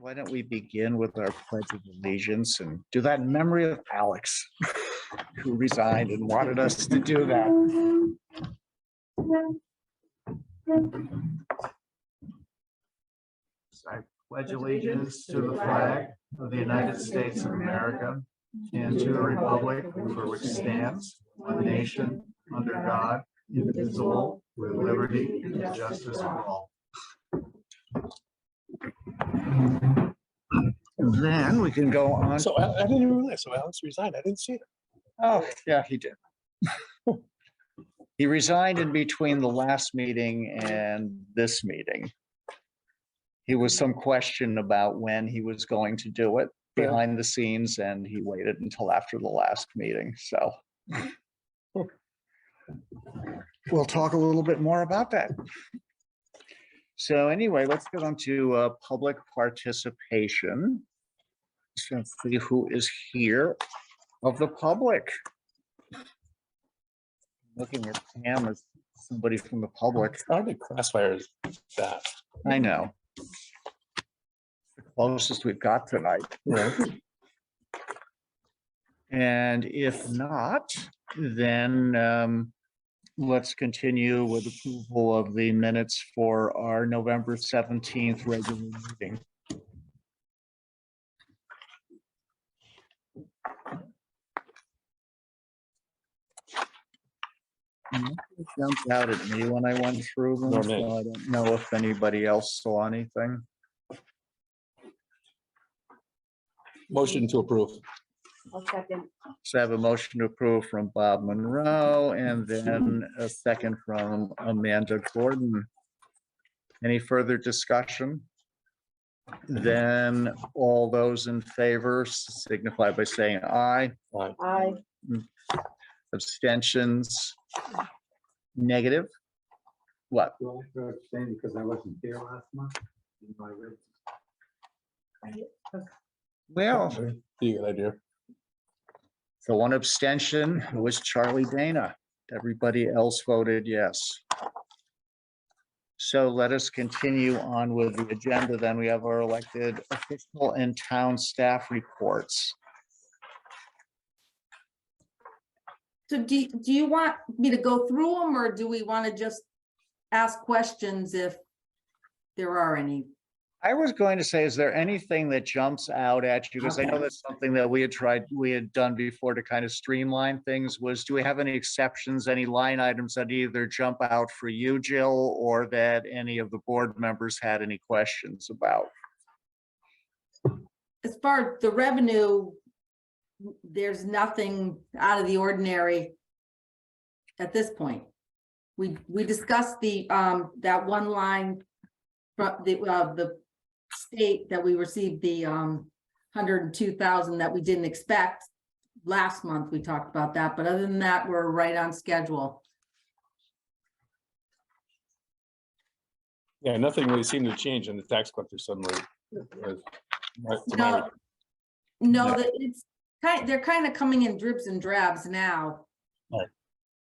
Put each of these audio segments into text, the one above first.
Why don't we begin with our pledge of allegiance and do that in memory of Alex, who resigned and wanted us to do that. I pledge allegiance to the flag of the United States of America and to the republic for which stands one nation under God, indivisible, with liberty and justice for all. And then we can go on. So I didn't even realize. So Alex resigned. I didn't see it. Oh, yeah, he did. He resigned in between the last meeting and this meeting. He was some question about when he was going to do it behind the scenes, and he waited until after the last meeting. So we'll talk a little bit more about that. So anyway, let's get on to public participation. So see who is here of the public. Looking at Pam as somebody from the public. It's hard to classify as that. I know. The closest we've got tonight. Right. And if not, then let's continue with approval of the minutes for our November 17th regular meeting. Nothing jumped out at me when I went through them, Nor so me. I don't know if anybody else saw anything. Motion to approve. I'll second. So I have a motion to approve from Bob Monroe and then a second from Amanda Gordon. Any further discussion? Then all those in favor signify by saying aye. Aye. Abstentions? Negative? What? Well, I have to abstain because I wasn't here last month. Well, You good idea. the one abstention was Charlie Dana. Everybody else voted yes. So let us continue on with the agenda. Then we have our elected official and town staff reports. So do you want me to go through them, or do we want to just ask questions if there are any? I was going to say, is there anything that jumps out at you? Because I know that's something that we had done before to kind of streamline things. Was, do we have any exceptions, any line items that either jump out for you, Jill, or that any of the board members had any questions about? As far as the revenue, there's nothing out of the ordinary at this point. We discussed the that one line from the state that we received the 102,000 that we didn't expect last month. We talked about that, but other than that, we're right on schedule. Yeah, nothing really seemed to change in the tax collector summary. No, no, it's they're kind of coming in dribs and drabs now. Right.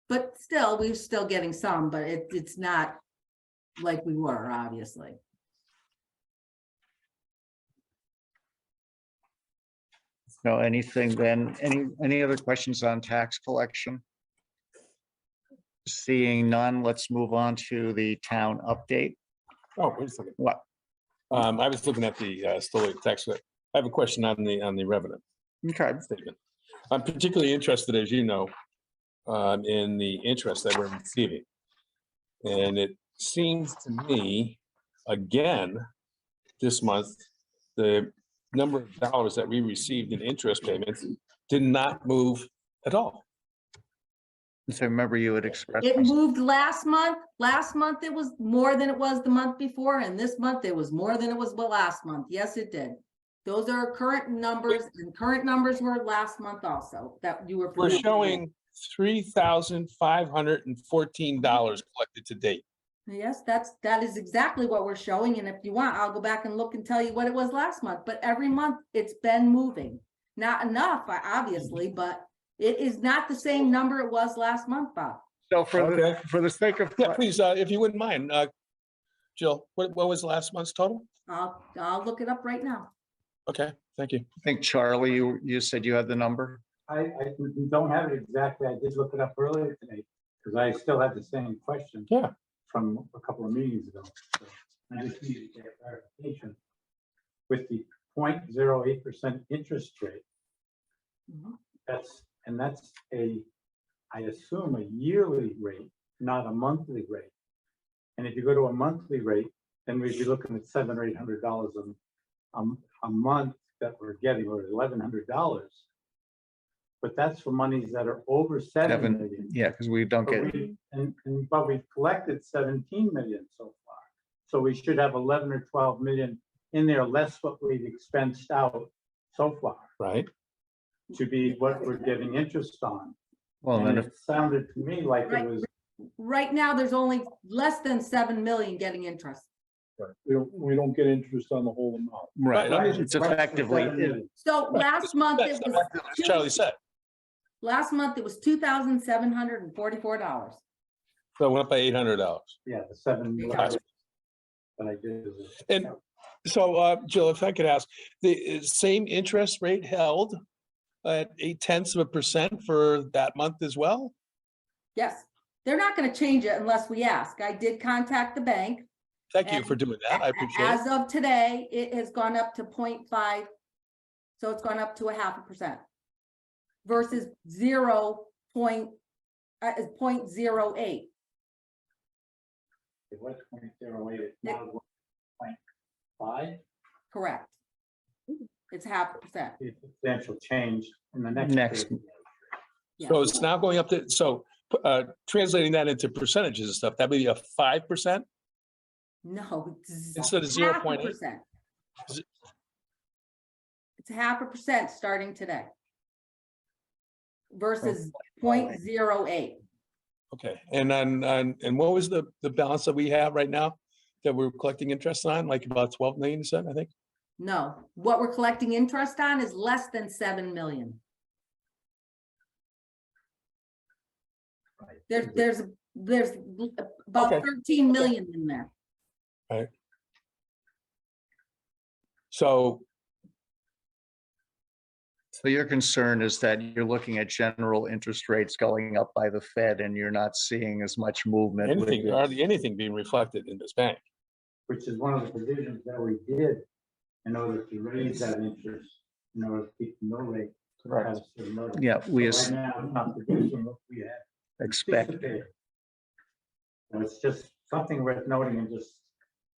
But still, we're still getting some, but it's not like we were, obviously. No, anything then, any other questions on tax collection? Seeing none, let's move on to the town update. Oh, wait a second. What? I was looking at the Stoli tax. I have a question on the revenue Okay. statement. I'm particularly interested, as you know, in the interest that we're receiving. And it seems to me, again, this month, the number of dollars that we received in interest payments did not move at all. So remember you had expressed. It moved last month. Last month it was more than it was the month before, and this month it was more than it was last month. Yes, it did. Those are current numbers, and current numbers were last month also that you were. We're showing $3,514 collected to date. Yes, that is exactly what we're showing. And if you want, I'll go back and look and tell you what it was last month. But every month it's been moving. Not enough, obviously, but it is not the same number it was last month, Bob. So for Okay. the sake of, Yeah, please, if you wouldn't mind, Jill, what was last month's total? I'll look it up right now. Okay, thank you. I think Charlie, you said you had the number? We don't have it exactly. I did look it up earlier today because I still had the same question. Yeah. From a couple of meetings ago. So I just needed to get clarification. With the 0.08% interest rate, Mhm. that's I assume a yearly rate, not a monthly rate. And if you go to a monthly rate, then we'd be looking at $700 or $800 a month that we're getting, or $1,100. But that's for monies that are over 7 million. Yeah, because we don't But get, but we've collected 17 million so far. So we should have 11 or 12 million in there, less what we've expensed out so far, Right. to be what we're getting interest on. well, And then it sounded to me like it Right. was, Right now, there's only less than 7 million getting interest. Right. We don't get interest on the whole amount. right, Right. it's effectively, $7 million. So last month it That's was, what Charlie said. last month it was $2,744. So it went up by $800. Yeah, the 7 million Okay. that I did. is- And so, Jill, if I could ask, the same interest rate held at 0.8% for that month as well? Yes, they're not gonna change it unless we ask. I did contact the bank. Thank you And for doing that. I appreciate it. As of today, it has gone up to 0.5. So it's gone up to 0.5% versus 0.08. It was 0.08, it's now 1.5. Correct. It's 0.5%. It's a substantial change in the next. Next. period. So it's now going up to, so translating that into percentages and stuff, that would be a 5%? No. It's Instead of 0.5%. 0.8? Is it- It's 0.5% starting today. Versus 0.08. Okay, and then, and what was the balance that we have right now that we're collecting interest on, like about 12 million, you said, I think? No, what we're collecting interest on is less than 7 million. Right. There's about Okay. 13 million in there. So, so your concern is that you're looking at general interest rates going up by the Fed and you're not seeing as much movement. with anything, it. hardly anything being reflected in this bank. Which is one of the provisions that we did in order to raise that interest, in order to keep the mill rate. Correct. at a certain level. Yeah, we But right now, it's not producing what we had expect, anticipated. So it's just something worth noting and just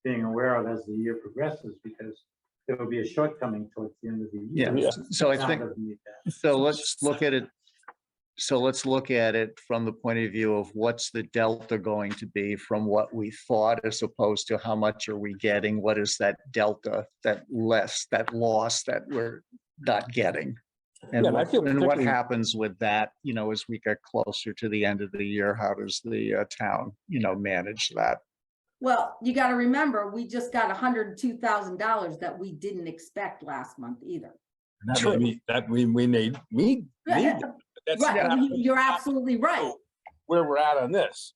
being aware of as the year progresses, because there will be a shortcoming towards the end of the year. yeah, so I Town think, doesn't need that. so let's look at it. So let's look at it from the point of view of what's the delta going to be from what we thought, as opposed to how much are we getting? What is that delta, that loss that we're not getting? And Yeah, and I feel and what particularly- happens with that, as we get closer to the end of the year, how does the town, manage that? Well, you got to remember, we just got $102,000 that we didn't expect last month either. That we need, that's Right, not you're absolutely right. where we're at on this.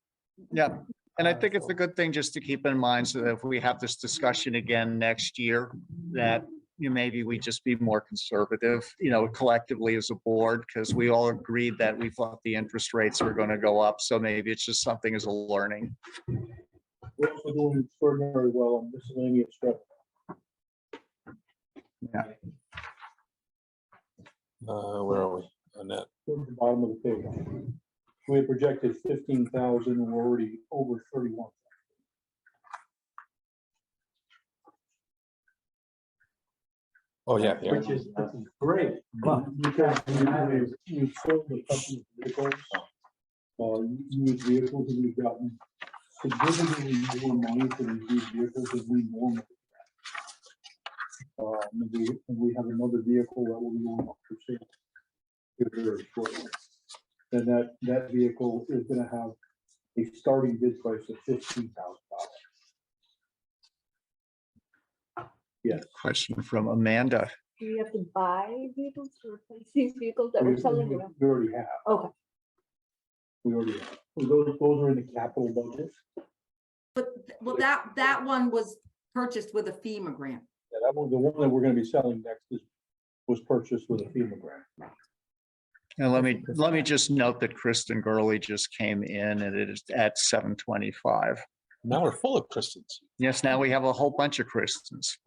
Yeah, and I think it's a good thing just to keep in mind, so that if we have this discussion again next year, that maybe we just be more conservative, collectively as a board, because we all agreed that we thought the interest rates were going to go up. So maybe it's just something as a learning. We're also doing extraordinarily well on miscellaneous stuff. Where are we on that? Towards the bottom of the page. We had projected 15,000, we're already over 31. Oh, yeah, yeah. Which is great, but Because we've sold a couple of vehicles, used vehicles, and we've gotten significantly more money for these used vehicles than we normally get. And we have another vehicle that will be going up for sale here very shortly. And that vehicle is gonna have a starting bid price of $15,000. Yes. Question from Amanda. Do you have to buy vehicles to replace these vehicles that we're selling? You know? We already have. Okay. We already have. Those are in the capital budget. But, well, that one was purchased with a FEMA grant. Yeah, that one, the one that we're gonna be selling next was purchased with a FEMA grant. And let me just note that Kristen Gurley just came in and it is at 7:25. Now we're full of Kristens. Yes, now we have a whole bunch of Kristens.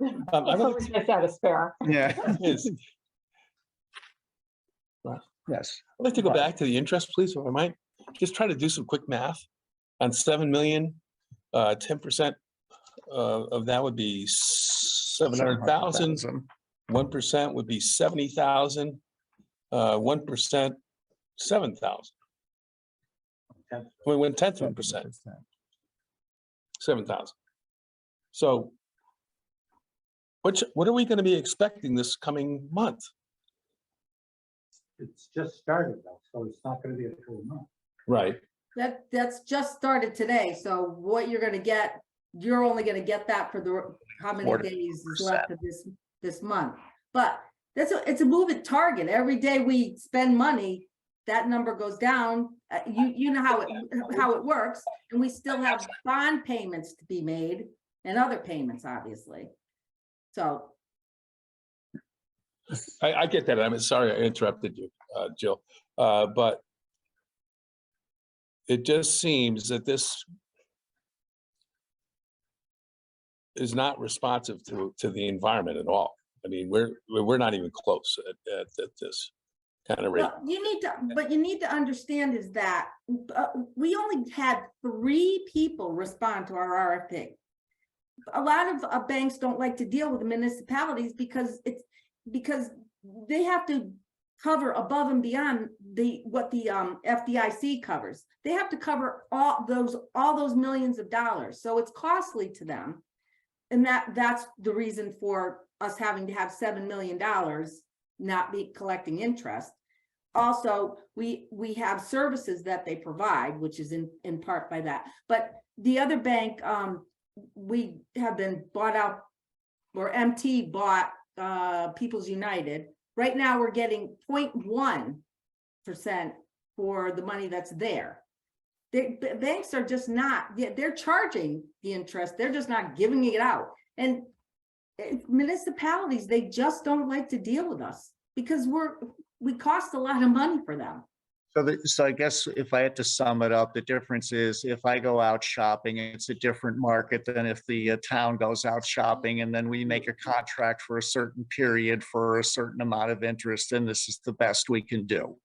I'd It's like always nice to have a spare. Yeah, Yes. yes. I'd like to go Right. back to the interest, please, if I might. Just try to do some quick math. On 7 million, 10% of that would be 700,000. 1% would be 70,000. 1%, 7,000. We went 10th of a percent, 7,000. So what are we going to be expecting this coming month? It's just started though, so it's not gonna be a full month. Right. That's just started today, so what you're gonna get, you're only gonna get that for the, how many 40%. days is left of this month. But it's a moving target. Every day we spend money, that number goes down. You know how it works, and we still have bond payments to be made and other payments, obviously. So, I get that. I'm sorry I interrupted you, Jill. But it just seems that this is not responsive to the environment at all. I mean, we're not even close at this kind of rate. well, you need to understand is that we only had 3 people respond to our RFP. A lot of banks don't like to deal with the municipalities because they have to cover above and beyond what the FDIC covers. They have to cover all those millions of dollars. So it's costly to them. And that's the reason for us having to have $7 million not be collecting interest. Also, we have services that they provide, which is in part by that. But the other bank, we have been bought out, or MT bought People's United. Right now, we're getting 0.1% for the money that's there. Banks are just not, they're charging the interest, they're just not giving it out. And municipalities, they just don't like to deal with us because we cost a lot of money for them. So I guess if I had to sum it up, the difference is if I go out shopping, it's a different market than if the town goes out shopping and then we make a contract for a certain period for a certain amount of interest, and this is the best we can do.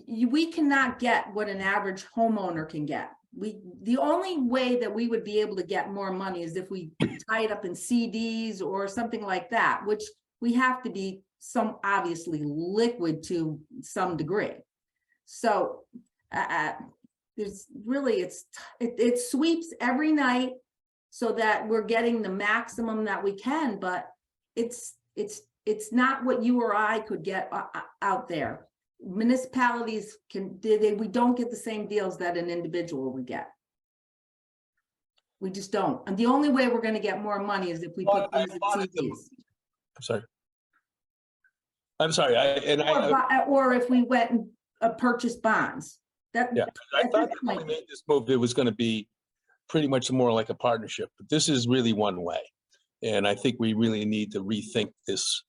We cannot get what an average homeowner can get. The only way that we would be able to get more money is if we tie it up in CDs or something like that, which we have to be obviously liquid to some degree. So there's really, it sweeps every night so that we're getting the maximum that we can, but it's not what you or I could get out there. Municipalities we don't get the same deals that an individual would get. We just don't. And the only way we're going to get more money is if we put things in CDs. I'm sorry. Or if we went and purchased bonds. I thought that when we made this move, it was going to be pretty much more like a partnership, but this is really one way. And I think we really need to rethink this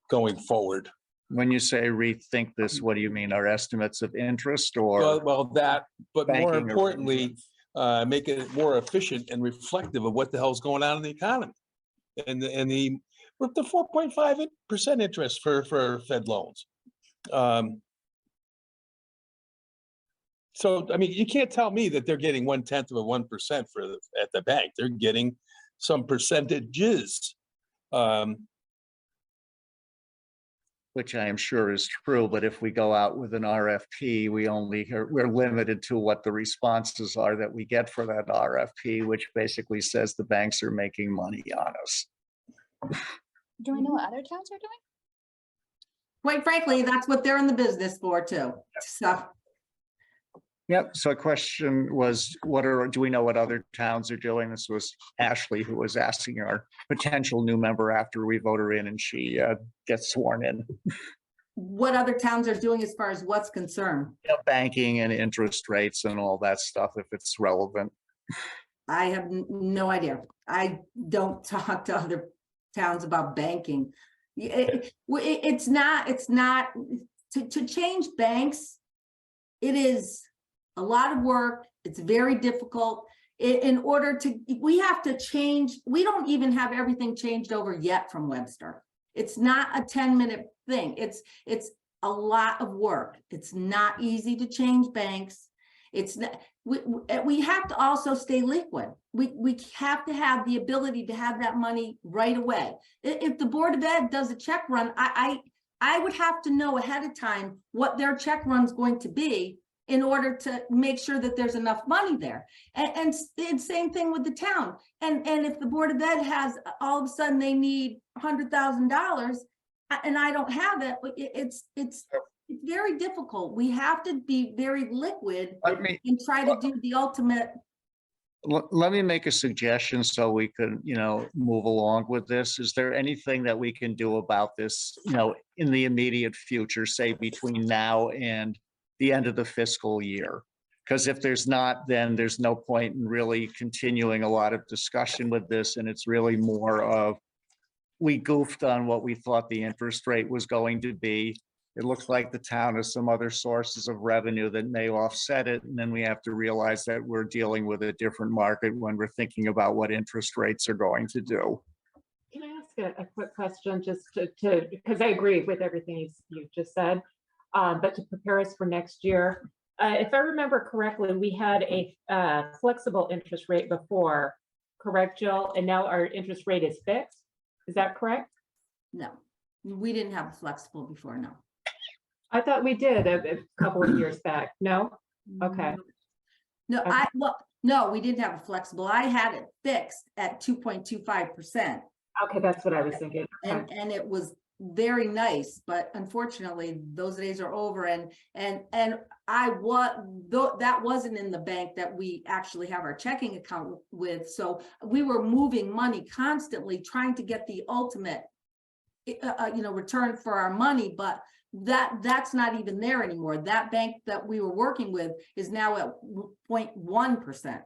going forward. When you say rethink this, what do you mean? Our estimates of interest or? Well, that, but more banking importantly, make it more efficient and reflective of what the hell's going on in the economy. And the 4.5% interest for Fed loans. So, I mean, you can't tell me that they're getting 0.1% at the bank. They're getting some percentages. Which I am sure is true, but if we go out with an RFP, we're limited to what the responses are that we get for that RFP, which basically says the banks are making money on us. Do we know what other towns are doing? Quite frankly, that's what they're in the business for too. So Yep. So a question was, do we know what other towns are doing? This was Ashley who was asking our potential new member after we vote her in and she gets sworn in. what other towns are doing as far as what's concerned? Banking and interest rates and all that stuff, if it's relevant. I have no idea. I don't talk to other towns about banking. It's not, to change banks, it is a lot of work. It's very difficult. In order to, we have to change, we don't even have everything changed over yet from Webster. It's not a 10-minute thing. It's a lot of work. It's not easy to change banks. It's not, we have to also stay liquid. We have to have the ability to have that money right away. If the Board of Ed does a check run, I would have to know ahead of time what their check run's going to be in order to make sure that there's enough money there. And same thing with the town. And if the Board of Ed has, all of a sudden they need $100,000 and I don't have it, it's very difficult. We have to be very liquid and try to do the ultimate. Let me make a suggestion so we can, move along with this. Is there anything that we can do about this, in the immediate future, say between now and the end of the fiscal year? Because if there's not, then there's no point in really continuing a lot of discussion with this. And it's really more of, we goofed on what we thought the interest rate was going to be. It looks like the town has some other sources of revenue that may offset it. And then we have to realize that we're dealing with a different market when we're thinking about what interest rates are going to do. Can I ask a quick question, just to because I agree with everything you've just said, but to prepare us for next year, if I remember correctly, we had a flexible interest rate before, correct, Jill? And now our interest rate is fixed. Is that correct? No, we didn't have a flexible before, no. I thought we did a couple of years back. No? Okay. No, Okay. no, we didn't have a flexible. I had it fixed at 2.25%. Okay, that's what I was thinking. Okay. And it was very nice, but unfortunately those days are over. And that wasn't in the bank that we actually have our checking account with. So we were moving money constantly, trying to get the ultimate, return for our money, but that's not even there anymore. That bank that we were working with is now at 0.1%.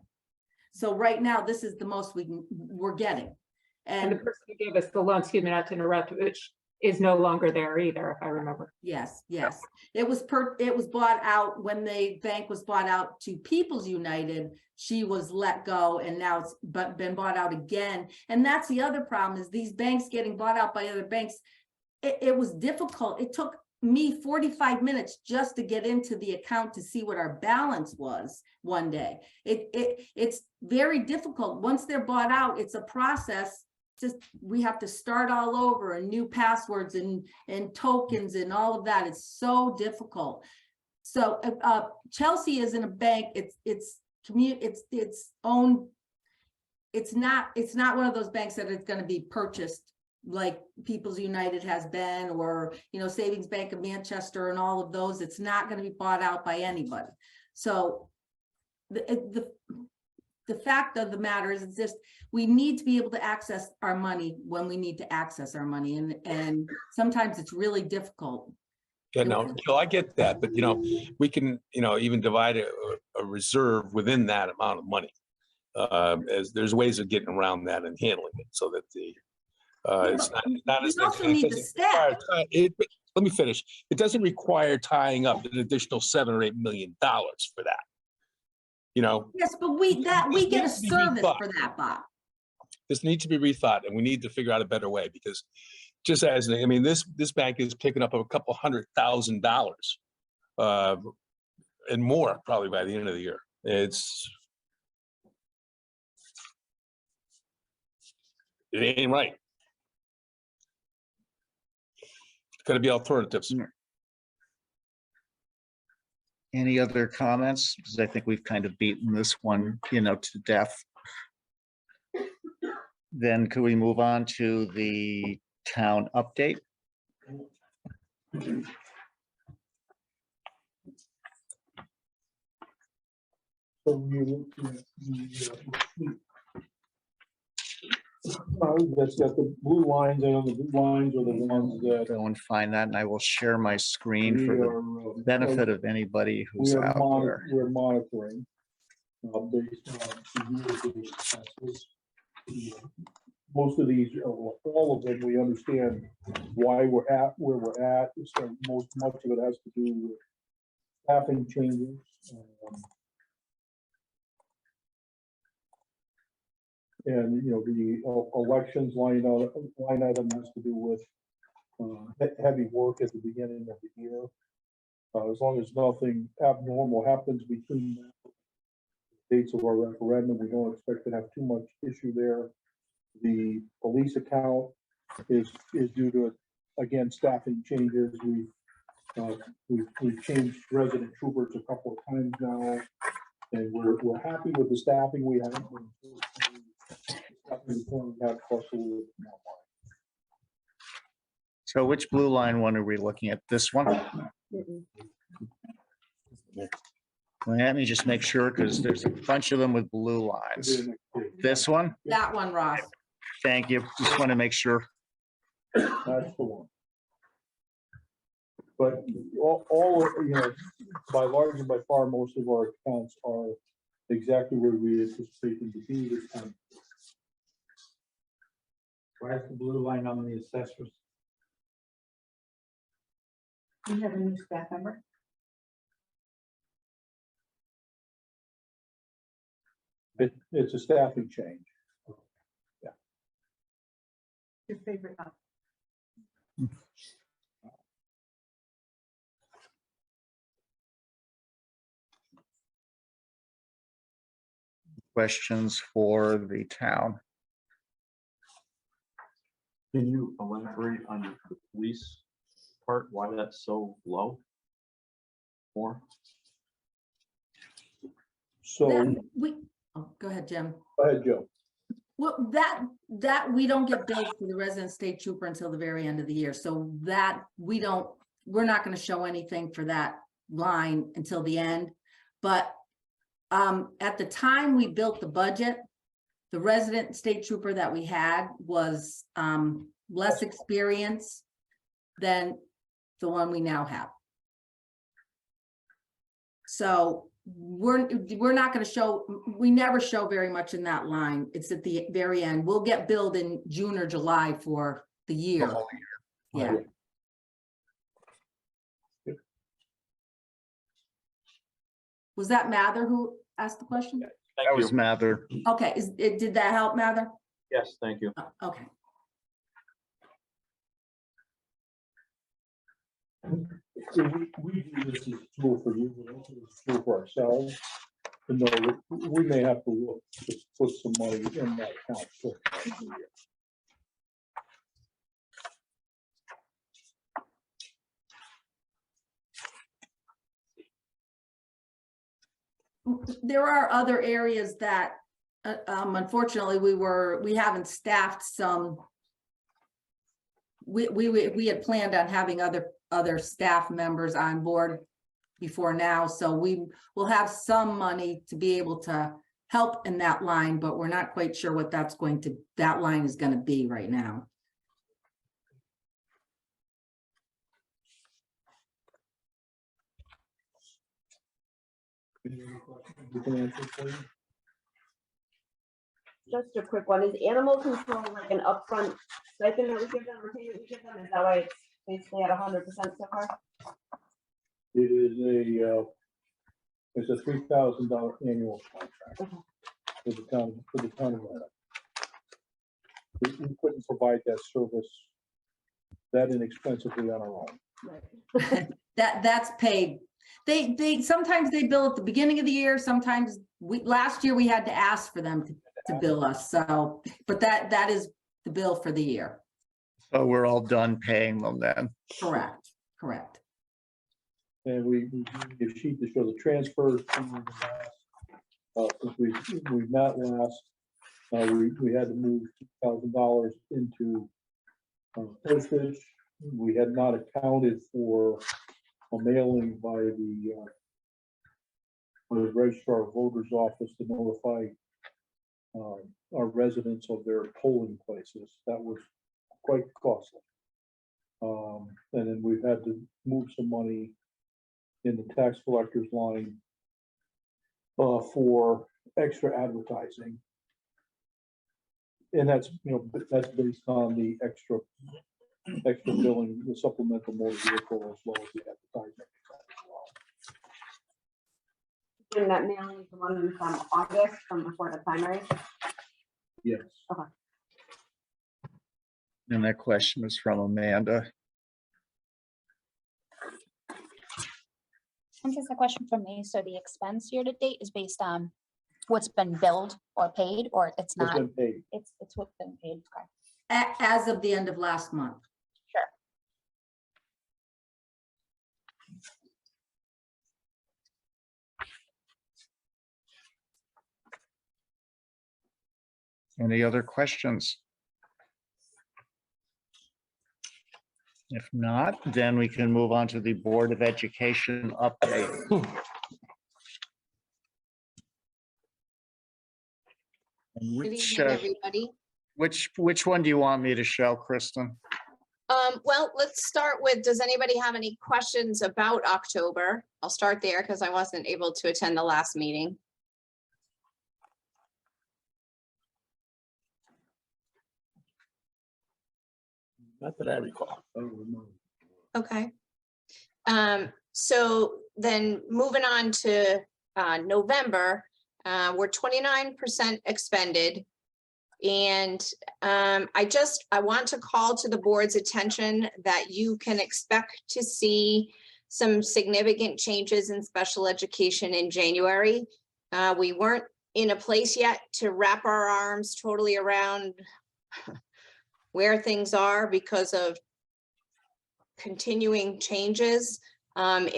So right now, this is the most we're getting. And the And person who gave us the loan, excuse me, not to interrupt, which is no longer there either, if I remember. yes, it was bought out when the bank was bought out to People's United. She was let go, and now it's been bought out again. And that's the other problem, is these banks getting bought out by other banks. It was difficult. It took me 45 minutes just to get into the account to see what our balance was one day. It's very difficult. Once they're bought out, it's a process. Just, we have to start all over, and new passwords and tokens and all of that. It's so difficult. So Chelsea isn't a bank. It's own. It's not one of those banks that it's going to be purchased like People's United has been, or Savings Bank of Manchester and all of those. It's not going to be bought out by anybody. So the fact of the matter is, it's just, we need to be able to access our money when we need to access our money, and sometimes it's really difficult. Yeah, no, Jill, I get that, but we can, even divide a reserve within that amount of money. As there's ways of getting around that and handling it so that it's not as. We also need the staff. Let me finish. It doesn't require tying up an additional $7 or $8 million for that. Yes, but we get a needs to be service rethought. for that, Bob. This needs to be rethought, and we need to figure out a better way, because just as, this bank is picking up a couple $100,000 and more probably by the end of the year. It ain't right. Got to be alternatives. Any other comments? Because I think we've kind of beaten this one, to death. Then could we move on to the town update? So we look at the that's got the blue lines, and the blue lines are the ones that Go and find that, and I will share my screen we for the are benefit of anybody who's out there. we're monitoring. based on the year-to-date census. Most of these, all of them, we understand why we're at where we're at. So much of it has to do with staffing changes. And, you know, the elections line item has to do with heavy work at the beginning of the year. As long as nothing abnormal happens between the dates of our referendum, we don't expect to have too much issue there. The police account is due to, again, staffing changes. We've changed resident troopers a couple of times now, and we're happy with the staffing we have. So which blue line one are we looking at? This one? Let me just make sure, because there's a bunch of them with blue lines. This one? That one, Ross. Thank you. Just want to make sure. That's the one. But you know, by large and by far, most of our accounts are exactly where we anticipate them to be this time. Where's the blue line on the assessors? You have a new staff member? It's a staffing change. Your favorite? Questions for the town? Can you elaborate on the police part, why that's so low? More? So, Go ahead, Jim. go ahead, Joe. Well, that we don't get billed for the resident state trooper until the very end of the year. So that we're not going to show anything for that line until the end. But at the time we built the budget, the resident state trooper that we had was less experienced than the one we now have. So we're not going to show, we never show very much in that line. It's at the very end. We'll get billed in June or July for the year. Yeah. Was that Mather who asked the question? That Thank was you. Mather. Okay, did that help, Mather? Yes, thank you. Okay. So we view this as a tool for you, but also as a tool for ourselves. To know that we may have to look to put some money in that account. for the year. There are other areas that unfortunately we haven't staffed some. We had planned on having other staff members on board before now, so we will have some money to be able to help in that line, but we're not quite sure what that line is going to be right now. Any other questions we can answer for you? Just a quick one. Is animal control like an upfront stipend that we give them or payment we give them? Is that why it's basically at 100% so far? It is it's a $3,000 annual contract for the town of Lennox. We couldn't provide that service that inexpensively on our own. Right. That's paid. They sometimes they bill at the beginning of the year. Sometimes last year we had to ask for them to bill us. So, but that is the bill for the year. So we're all done paying them then. Correct. And we give a sheet to show the transfers. Since we met last, we had to move $2,000 into postage. We had not accounted for a mailing by the registrar of voters office to notify our residents of their polling places. That was quite costly. And then we've had to move some money in the tax collector's line for extra advertising. And that's, that's based on the extra billing, the supplemental motor vehicle as well as the advertising. And that mailing is the one from August from before the primary. Yes. And that question is from Amanda. And just a question from me. So the expense year to date is based on what's been billed or paid, or it's It's not? been paid. It's what's been paid. Okay. As of the end of last month. Sure. Any other questions? If not, then we can move on to the Board of Education update. And Good Which, evening, everybody. which one do you want me to show, Kristen? Well, let's start with, does anybody have any questions about October? I'll start there because I wasn't able to attend the last meeting. Not that I recall. Okay. So then moving on to November, we're 29% expended. And I want to call to the board's attention that you can expect to see some significant changes in special education in January. We weren't in a place yet to wrap our arms totally around where things are because of continuing changes. We're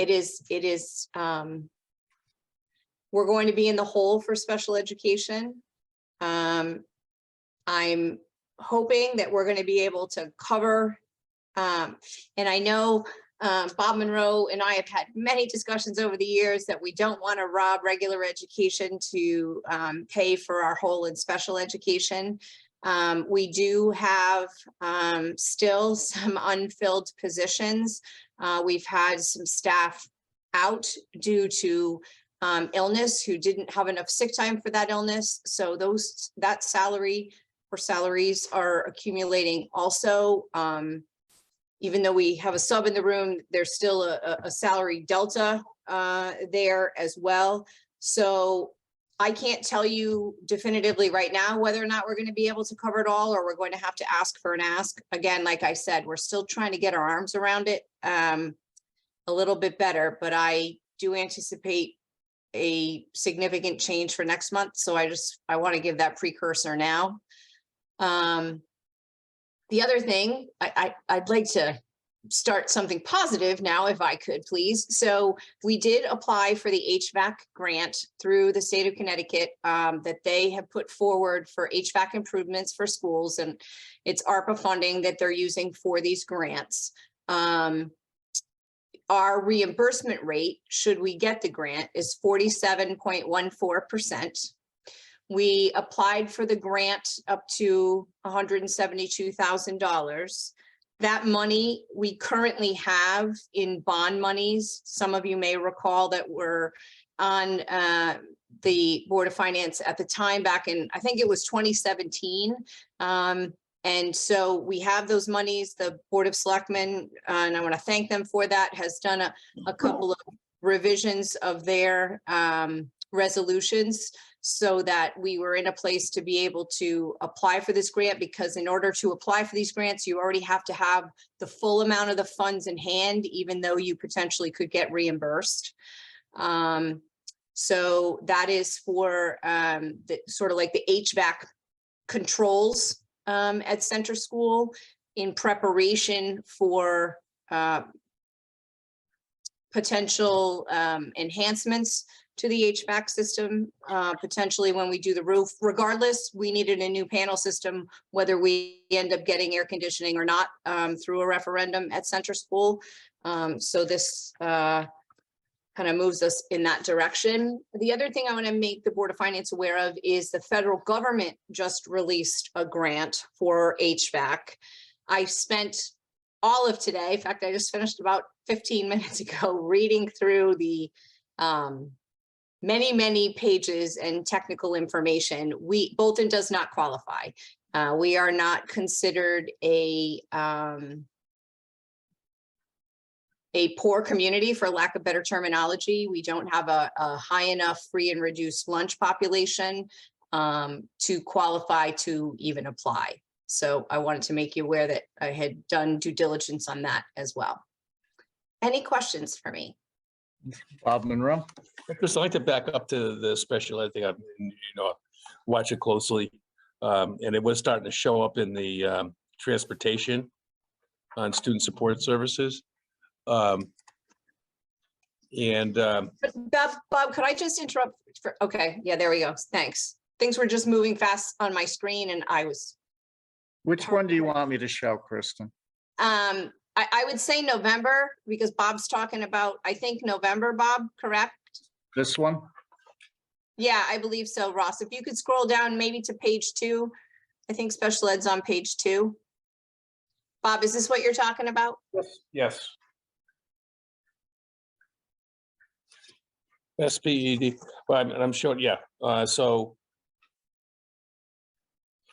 going to be in the hole for special education. I'm hoping that we're going to be able to cover, and I know Bob Monroe and I have had many discussions over the years that we don't want to rob regular education to pay for our hole in special education. We do have still some unfilled positions. We've had some staff out due to illness who didn't have enough sick time for that illness. So that salary or salaries are accumulating also. Even though we have a sub in the room, there's still a salary delta there as well. So I can't tell you definitively right now whether or not we're going to be able to cover it all, or we're going to have to ask for an ask. Again, like I said, we're still trying to get our arms around it a little bit better, but I do anticipate a significant change for next month. So I want to give that precursor now. The other thing, I'd like to start something positive now, if I could, please. So we did apply for the HVAC grant through the state of Connecticut that they have put forward for HVAC improvements for schools, and it's ARPA funding that they're using for these grants. Our reimbursement rate, should we get the grant, is 47.14%. We applied for the grant up to $172,000. That money we currently have in bond monies. Some of you may recall that we're on the Board of Finance at the time back in, I think it was 2017. And so we have those monies. The Board of Selectmen, and I want to thank them for that, has done a couple of revisions of their resolutions so that we were in a place to be able to apply for this grant, because in order to apply for these grants, you already have to have the full amount of the funds in hand, even though you potentially could get reimbursed. So that is for the sort of like the HVAC controls at Center School in preparation for potential enhancements to the HVAC system, potentially when we do the roof. Regardless, we needed a new panel system, whether we end up getting air conditioning or not, through a referendum at Center School. So this kind of moves us in that direction. The other thing I want to make the Board of Finance aware of is the federal government just released a grant for HVAC. I spent all of today, in fact, I just finished about 15 minutes ago, reading through the many, many pages and technical information. Bolton does not qualify. We are not considered a poor community, for lack of better terminology. We don't have a high enough free and reduced lunch population to qualify to even apply. So I wanted to make you aware that I had done due diligence on that as well. Any questions for me? Bob Monroe? Chris, I'd like to back up to the special ed thing. I, watch it closely. And it was starting to show up in the transportation on student support services. Bob, could I just interrupt okay, yeah, there we go. Thanks. Things were just moving fast on my screen and I was. Which one do you want me to show, Kristen? I would say November, because Bob's talking about, I think November, Bob, correct? This one? Yeah, I believe so, Ross. If you could scroll down maybe to page 2, I think special ed's on page 2. Bob, is this what you're talking about? Yes. SPED, well, I'm showing, yeah, so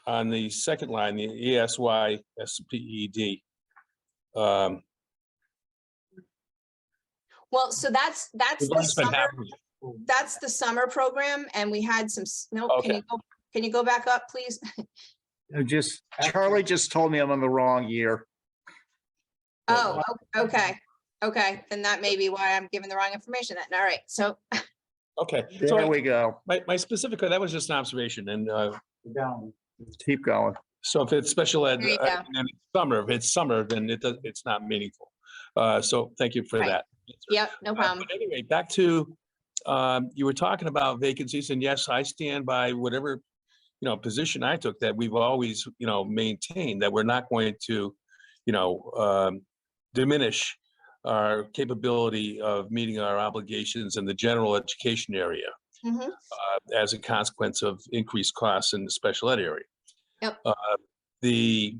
on the second line, the ESY SPED. Well, so that's we've the only spent summer, half of it. that's the summer program, and we had some, no, Okay. can you go back up, please? Charlie just told me I'm on the wrong year. Oh, okay, then that may be why I'm giving the wrong information then. All right, so, Okay, There so we go. my specific, that was just an observation, and Down. Keep going. so if it's special ed There you go. and it's summer, if it's summer, then it's not meaningful. So thank you for Right. that. yep, no problem. But anyway, back to, you were talking about vacancies, and yes, I stand by whatever, position I took, that we've always, maintained, that we're not going to, diminish our capability of meeting our obligations in the general education area Mhm. as a consequence of increased costs in the special ed area. Yep. The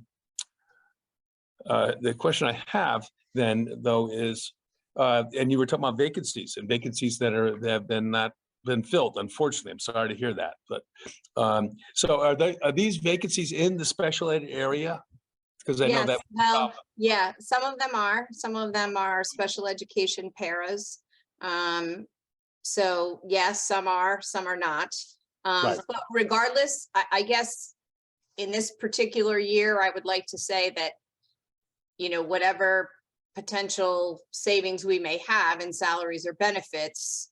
question I have then, though, is, and you were talking about vacancies that have not been filled, unfortunately. I'm sorry to hear that, but so are these vacancies in the special ed area? Because I know Yes, that. well, yeah, some of them are special education paras. So yes, some are not. Right. But regardless, I guess in this particular year, I would like to say that, whatever potential savings we may have in salaries or benefits,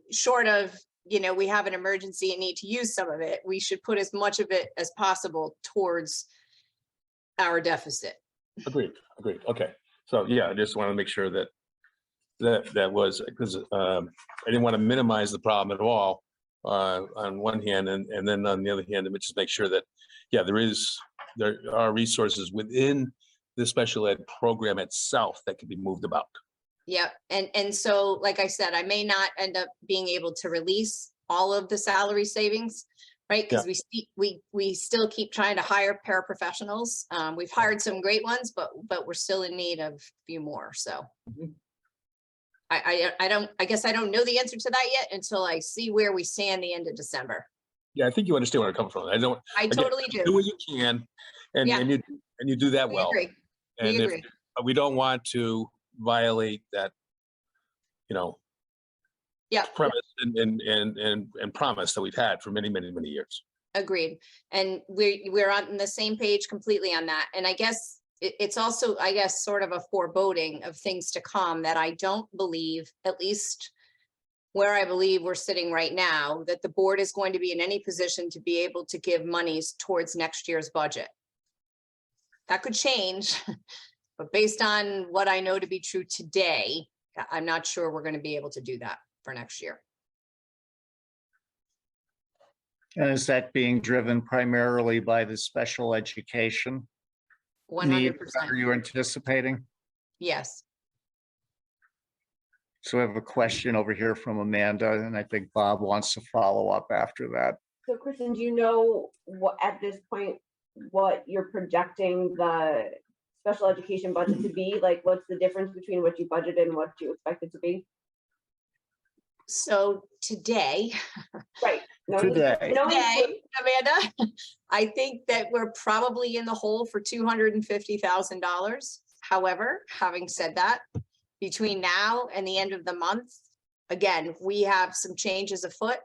short of, we have an emergency and need to use some of it, we should put as much of it as possible towards our deficit. Agreed. Okay. So yeah, I just want to make sure that was, because I didn't want to minimize the problem at all on one hand, and then on the other hand, just make sure that, yeah, there are resources within the special ed program itself that can be moved about. Yep. And so, like I said, I may not end up being able to release all of the salary savings, right? Because we still keep trying to hire paraprofessionals. We've hired some great ones, but we're still in need of a few more. So I guess I don't know the answer to that yet until I see where we stand the end of December. Yeah, I think you understand where I'm coming from. I totally do do. what you can, and Yeah. and you do that We well. agree. And We if agree. we don't want to violate that, Yeah. premise and promise that we've had for many, many, many years. Agreed. And we're on the same page completely on that. And I guess it's also, I guess, sort of a foreboding of things to come that I don't believe, at least where I believe we're sitting right now, that the board is going to be in any position to be able to give monies towards next year's budget. That could change, but based on what I know to be true today, I'm not sure we're going to be able to do that for next year. And is that being driven primarily by the special education needs 100%. that you're anticipating? Yes. So I have a question over here from Amanda, and I think Bob wants to follow up after that. So Kristen, do you know what, at this point, what you're projecting the special education budget to be? Like, what's the difference between what you budgeted and what you expect it to be? So today, Right. No need for- Today. no need for- today, Amanda, I think that we're probably in the hole for $250,000. However, having said that, between now and the end of the month, again, we have some changes afoot.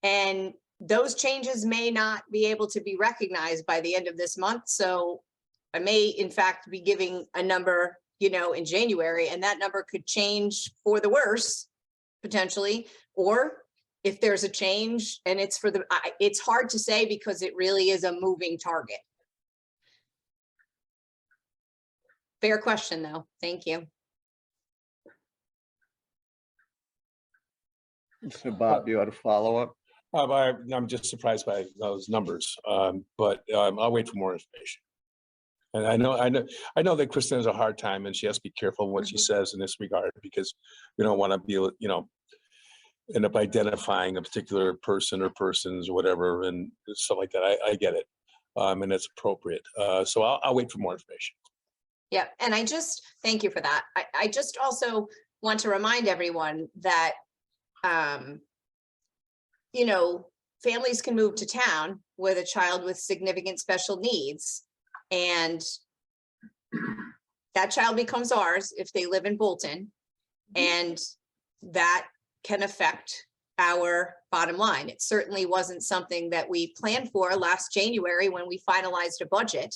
And those changes may not be able to be recognized by the end of this month. So I may in fact be giving a number, in January, and that number could change for the worse potentially, or if there's a change and it's for the, it's hard to say because it really is a moving target. Fair question though. Thank you. So Bob, you had a follow-up? I'm just surprised by those numbers, but I'll wait for more information. And I know that Kristen has a hard time and she has to be careful what she says in this regard because we don't want to be, end up identifying a particular person or persons or whatever and stuff like that. I get it. And it's appropriate. So I'll wait for more information. Yeah, and thank you for that. I just also want to remind everyone that, families can move to town with a child with significant special needs. And that child becomes ours if they live in Bolton. And that can affect our bottom line. It certainly wasn't something that we planned for last January when we finalized a budget.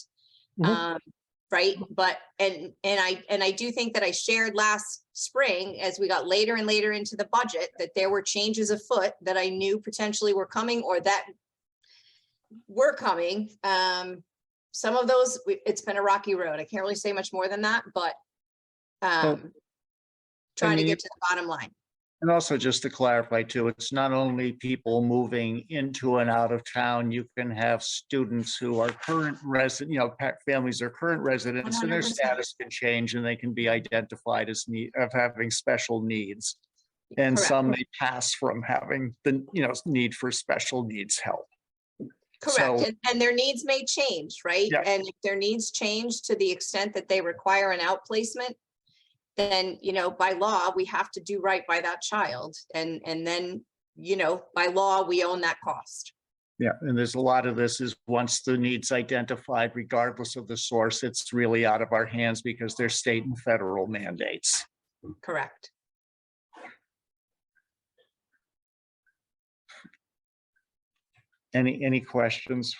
Right, but and I do think that I shared last spring as we got later and later into the budget that there were changes afoot that I knew potentially were coming or that were coming. Some of those, it's been a rocky road. I can't really say much more than that, but trying to get to the bottom line. And also just to clarify too, it's not only people moving into and out of town. You can have students who are current resident, families are current residents and their 100%. status can change and they can be identified as of having special needs. And Correct. some may pass from having the, need for special needs help. Correct, So- and their needs may change, right? Yeah. And if their needs change to the extent that they require an outplacement, then, by law, we have to do right by that child. And then, by law, we own that cost. Yeah, and there's a lot of this is once the need's identified, regardless of the source, it's really out of our hands because there's state and federal mandates. Correct. Any questions?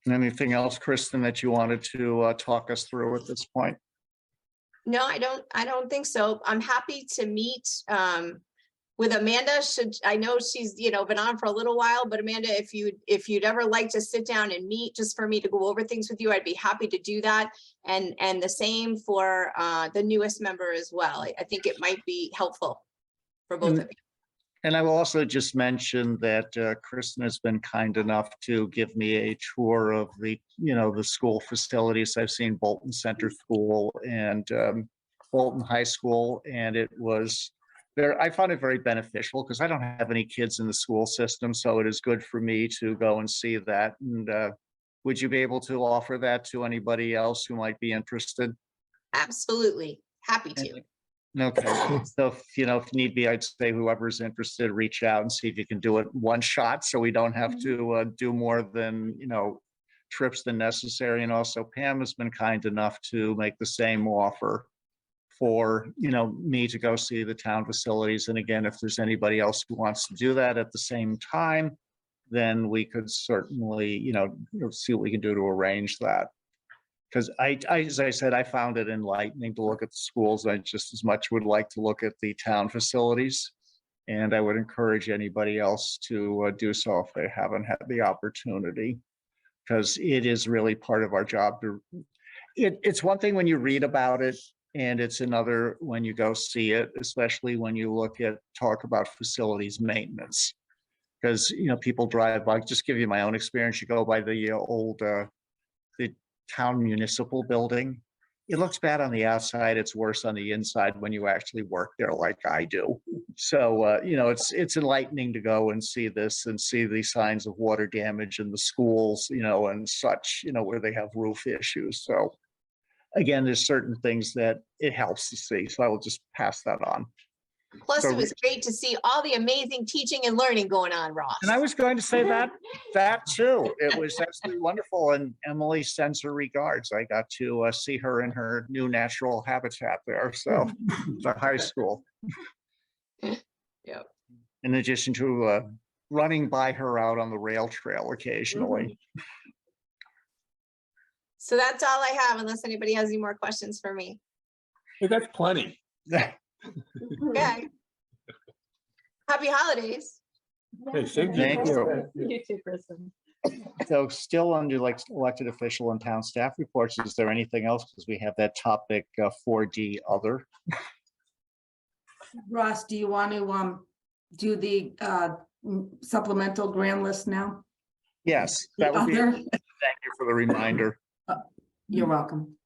Anything else, Kristen, that you wanted to talk us through at this point? No, I don't think so. I'm happy to meet with Amanda. I know she's, been on for a little while, but Amanda, if you'd ever like to sit down and meet just for me to go over things with you, I'd be happy to do that. And the same for the newest member as well. I think it might be helpful for both of you. And I will also just mention that Kristen has been kind enough to give me a tour of the, the school facilities. I've seen Bolton Center School and Bolton High School, and it was I found it very beneficial because I don't have any kids in the school system, so it is good for me to go and see that. And would you be able to offer that to anybody else who might be interested? Absolutely. Happy to. Okay, so if need be, I'd say whoever's interested, reach out and see if you can do it one shot, so we don't have to do more than trips than necessary. And also Pam has been kind enough to make the same offer for me to go see the town facilities. And again, if there's anybody else who wants to do that at the same time, then we could certainly see what we can do to arrange that. Because as I said, I found it enlightening to look at the schools. I just as much would like to look at the town facilities. And I would encourage anybody else to do so if they haven't had the opportunity. Because it is really part of our job. It's one thing when you read about it, and it's another when you go see it, especially when you talk about facilities maintenance. Because, people drive by, just give you my own experience, you go by the old, the town municipal building. It looks bad on the outside. It's worse on the inside when you actually work there like I do. So, it's enlightening to go and see this and see the signs of water damage in the schools, and such, where they have roof issues. So again, there's certain things that it helps to see, so I will just pass that on. Plus, So it was great to see all the amazing teaching and learning going on, Ross. And I was going to say that too. It was absolutely wonderful, and Emily sends her regards. I got to see her in her new natural habitat there, so the high school. Yep. In addition to running by her out on the rail trail occasionally. So that's all I have, unless anybody has any more questions for me. Hey, that's plenty. Okay. Happy holidays. Hey, same to Thank you. You too, Kristen. So still under like elected official and town staff reports, is there anything else? Because we have that topic 4D other. Ross, do you want to do the supplemental grand list now? Yes, The that would be, other? thank you for the reminder. You're welcome.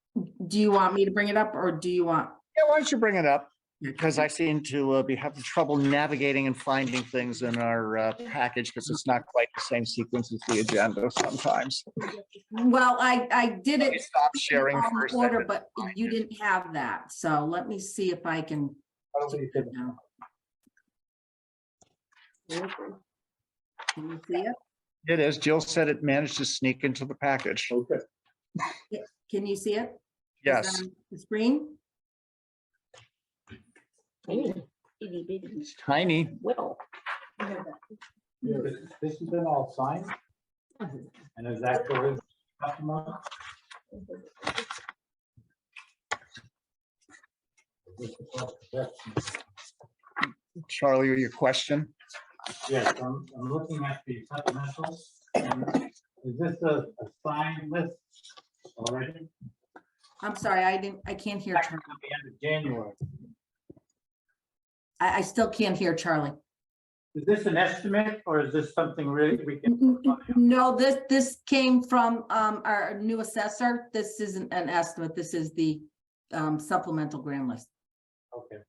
Do you want me to bring it up, or do you want? Yeah, why don't you bring it up? Because I seem to be having trouble navigating and finding things in our package, because it's not quite the same sequence as the agenda sometimes. Well, I did Let me it stop sharing on first. order, but you didn't have that, so let me see if I can. I don't think you can- now. Can you see it? It is. Jill said it managed to sneak into the package. Okay. Can you see it? Is Yes, that on the screen? it's tiny. Whittle. This has been all signed? And is that for his customer? Charlie, your question? Yes, I'm looking at the supplemental. And is this a signed list already? I'm sorry, I can't hear Back Charlie. to the end of January. I still can't hear Charlie. Is this an estimate or is this something really we can? No, this came from our new assessor. This isn't an estimate. This is the supplemental grand list. Okay.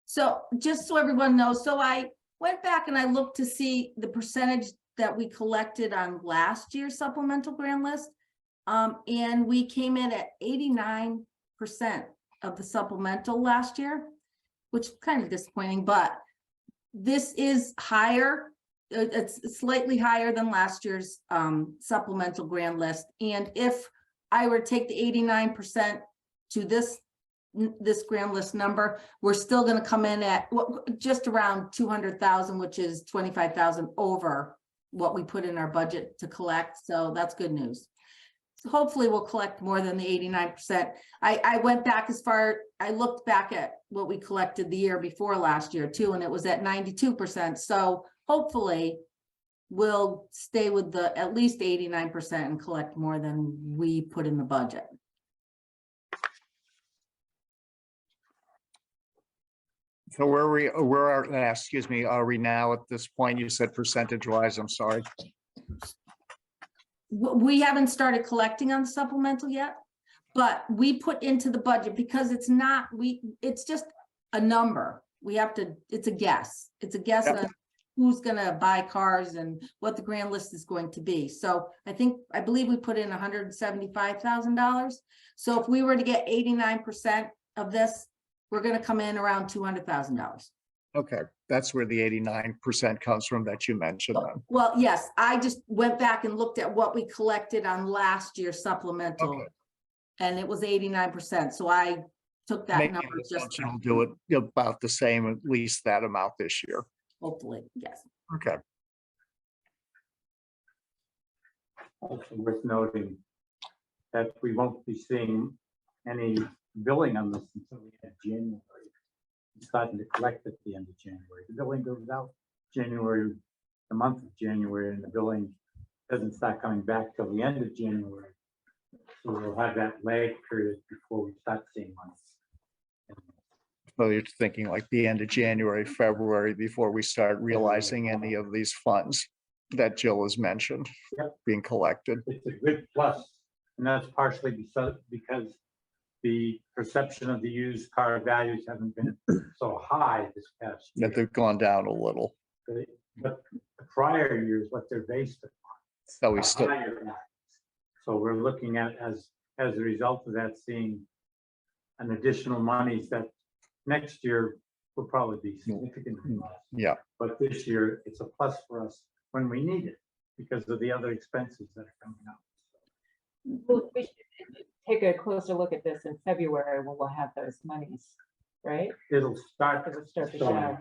So just so everyone knows, so I went back and I looked to see the percentage that we collected on last year's supplemental grand list. And we came in at 89% of the supplemental last year, which is kind of disappointing, but this is higher. It's slightly higher than last year's supplemental grand list. And if I were to take the 89% to this grand list number, we're still going to come in at just around 200,000, which is 25,000 over what we put in our budget to collect. So that's good news. So hopefully we'll collect more than the 89%. I went back I looked back at what we collected the year before last year too, and it was at 92%. So hopefully we'll stay with the at least 89% and collect more than we put in the budget. So where are we now at this point? You said percentage wise, I'm sorry. We haven't started collecting on the supplemental yet, but we put into the budget because it's just a number. We have to, it's a guess. It's a guess Yep. on who's gonna buy cars and what the grand list is going to be. So I believe we put in $175,000. So if we were to get 89% of this, we're gonna come in around $200,000. Okay, that's where the 89% comes from that you mentioned then. Well, yes, I just went back and looked at what we collected on last year's supplemental. Okay. And it was 89%, so I took that Making number an just, assumption we'll do it about the same, at least that amount this year. hopefully, yes. Okay, Also worth noting that we won't be seeing any billing on this until the end of January. It's starting to collect at the end of January. The billing goes out January, the month of January, and the billing doesn't start coming back till the end of January. So we'll have that lag period before we start seeing money. so you're thinking like the end of January, February, before we start realizing any of these funds that Jill has mentioned Yep. being collected. It's a good plus, and that's partially because the perception of the used car values haven't been so high this past year. That they've gone down a little. But the prior years, what they're based upon. So we are still, higher values. So we're looking at, as a result of that, seeing an additional monies that next year will probably be significantly less. Yeah, But this year, it's a plus for us when we need it because of the other expenses that are coming up. Well, we should take a closer look at this in February when we'll have those monies, right? It'll start. It'll start to showing.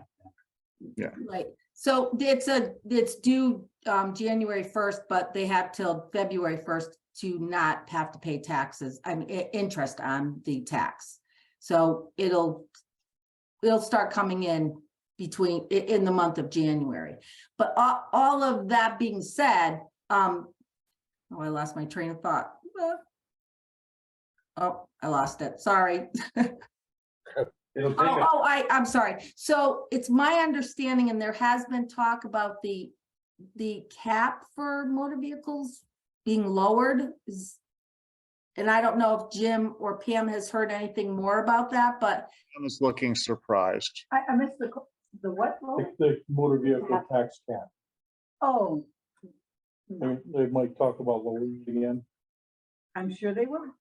show. Right, so it's due January 1st, but they have till February 1st to not have to pay taxes, I mean, interest on the tax. So it'll start coming in in the month of January. But all of that being said, oh, I lost my train of thought. Oh, I lost it, sorry. It'll take us. I'm sorry. So it's my understanding, and there has been talk about the cap for motor vehicles being lowered. And I don't know if Jim or Pam has heard anything more about that, but I was looking surprised. I missed the what? Lowell? The motor vehicle tax cap, Oh, they might talk about lowering it again. I'm sure they will.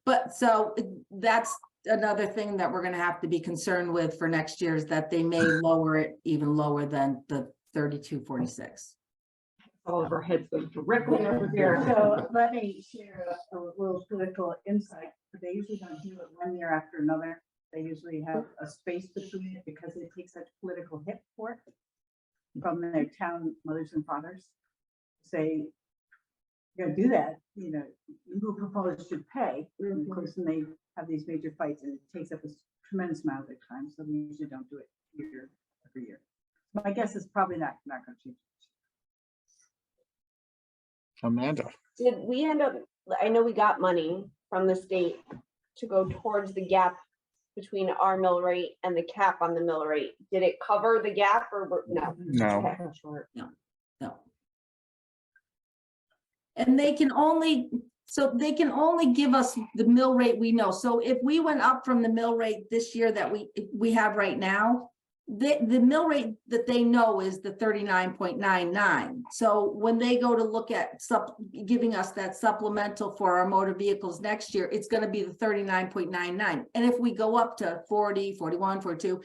but so that's another thing that we're gonna have to be concerned with for next year is that they may lower it even lower than the 3246. All of our heads go directly over here. So let me share a little political insight. They usually don't do it one year after another. They usually have a space between it because they take such political hit for it from their town mothers and fathers. Say, you're gonna do that, you know, who proposed should pay. And of course, then they have these major fights and it takes up a tremendous amount of their time. So we usually don't do it every year. My guess is probably not gonna change. Amanda, Did we end up, I know we got money from the state to go towards the gap between our mill rate and the cap on the mill rate. Did it cover the gap or no? no, Okay. No. And they can only give us the mill rate we know. So if we went up from the mill rate this year that we have right now, the mill rate that they know is the 39.99. So when they go to look at giving us that supplemental for our motor vehicles next year, it's going to be the 39.99. And if we go up to 40, 41, 42,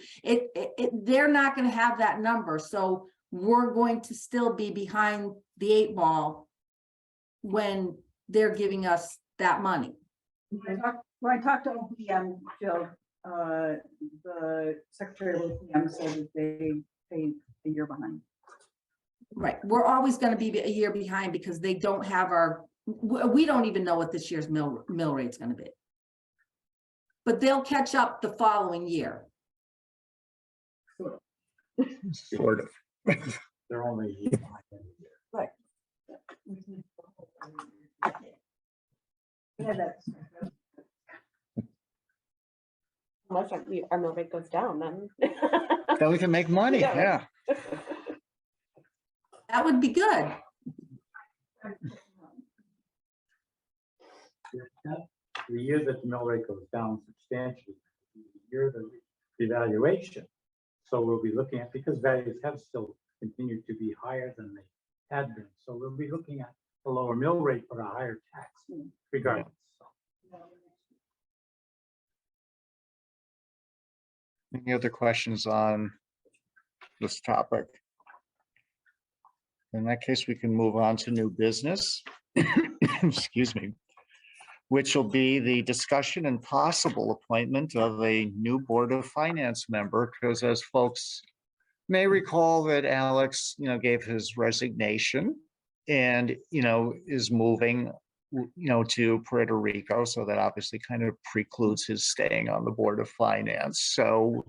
they're not going to have that number. So we're going to still be behind the 8 ball when they're giving us that money. When I talked to OPM, Jill, the secretary of OPM said that they paid a year behind. Right, we're always going to be a year behind because they don't have we don't even know what this year's mill rate's going to be. But they'll catch up the following year. sort of. They're only a year behind every year. Right. Yeah, that's. Unless our mill rate goes down, then. Then we can make money, Yeah. yeah. That would be good. The year that the mill rate goes down substantially, the year of the evaluation. So we'll be looking at, because values have still continued to be higher than they had been. So we'll be looking at a lower mill rate but a higher tax regardless. Any other questions on this topic? In that case, we can move on to new business. Excuse me. Which will be the discussion and possible appointment of a new Board of Finance member, because as folks may recall that Alex, gave his resignation and, is moving, to Puerto Rico. So that obviously kind of precludes his staying on the Board of Finance. So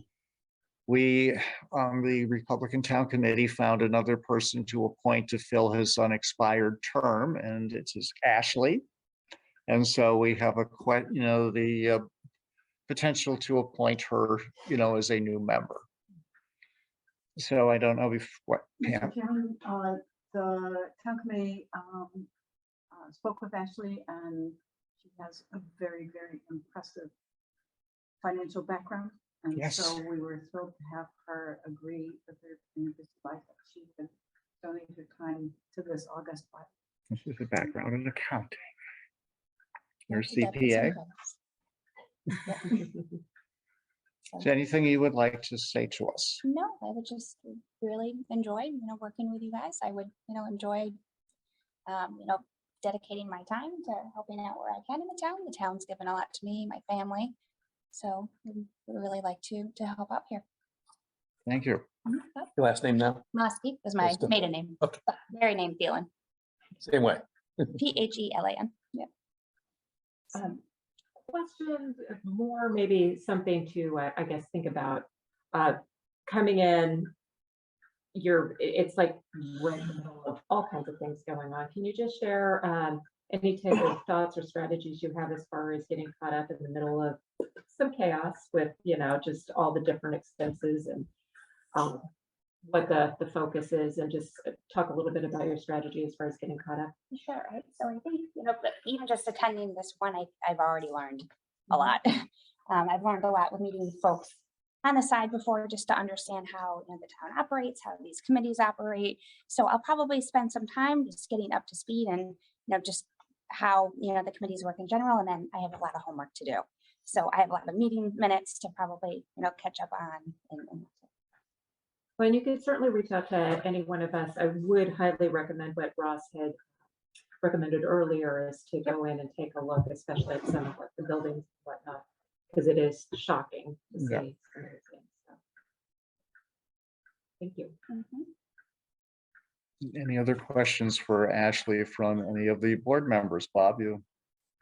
we, the Republican Town Committee, found another person to appoint to fill his unexpired term, and it's Ashley. And so we have the potential to appoint her, as a new member. So I don't know if what, Pam. Mr. Chairman, the town committee spoke with Ashley, and she has a very, very impressive financial background. And Yes. so we were thrilled to have her agree with her in this life that she could donate her time to this August This is a background in accounting. Your Definitely some CPA. credits. Yeah. Is there anything you would like to say to us? No, I would just really enjoy, working with you guys. I would, enjoy, dedicating my time to helping out where I can in the town. The town's given a lot to me, my family. So we would really like to help out here. Thank you. Your last name now? Mosky is my That's good. maiden name. Okay. But married name Thielen, Same way. Phelan. Yeah. Questions, more maybe something to, I guess, think about. Coming in, it's like right in the middle of all kinds of things going on. Can you just share any type of thoughts or strategies you have as far as getting caught up in the middle of some chaos with, just all the different expenses and what the focus is, and just talk a little bit about your strategy as far as getting caught up? Sure. Right. So I think, but even just attending this one, I've already learned a lot. I've learned a lot with meeting with folks on the side before, just to understand how the town operates, how these committees operate. So I'll probably spend some time just getting up to speed and, just how, the committees work in general. And then I have a lot of homework to do. So I have a lot of meeting minutes to probably, catch up on. Well, and you could certainly reach out to any one of us. I would highly recommend what Ross had recommended earlier, is to go in and take a look, especially at some of the buildings and whatnot, because it is shocking to see Yeah. some of the things. So. Thank you. Any other questions for Ashley from any of the board members? Bob, you?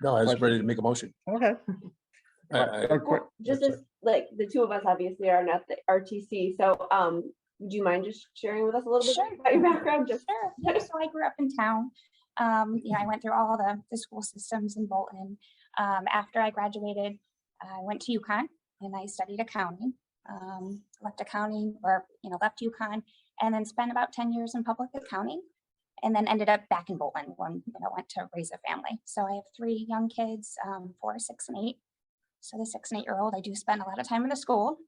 No, I was ready to make a motion. Okay. Well, just as like the two of us obviously are not the RTC, so do you mind just sharing with us a little bit Sure. about your background? Just Sure. Yeah, so I grew up in town. I went through all the school systems in Bolton. After I graduated, I went to UConn and I studied accounting. Left accounting, or left UConn, and then spent about 10 years in public accounting, and then ended up back in Bolton when went to raise a family. So I have 3 young kids, 4, 6, and 8. So the 6 and 8-year-old, I do spend a lot of time in the school.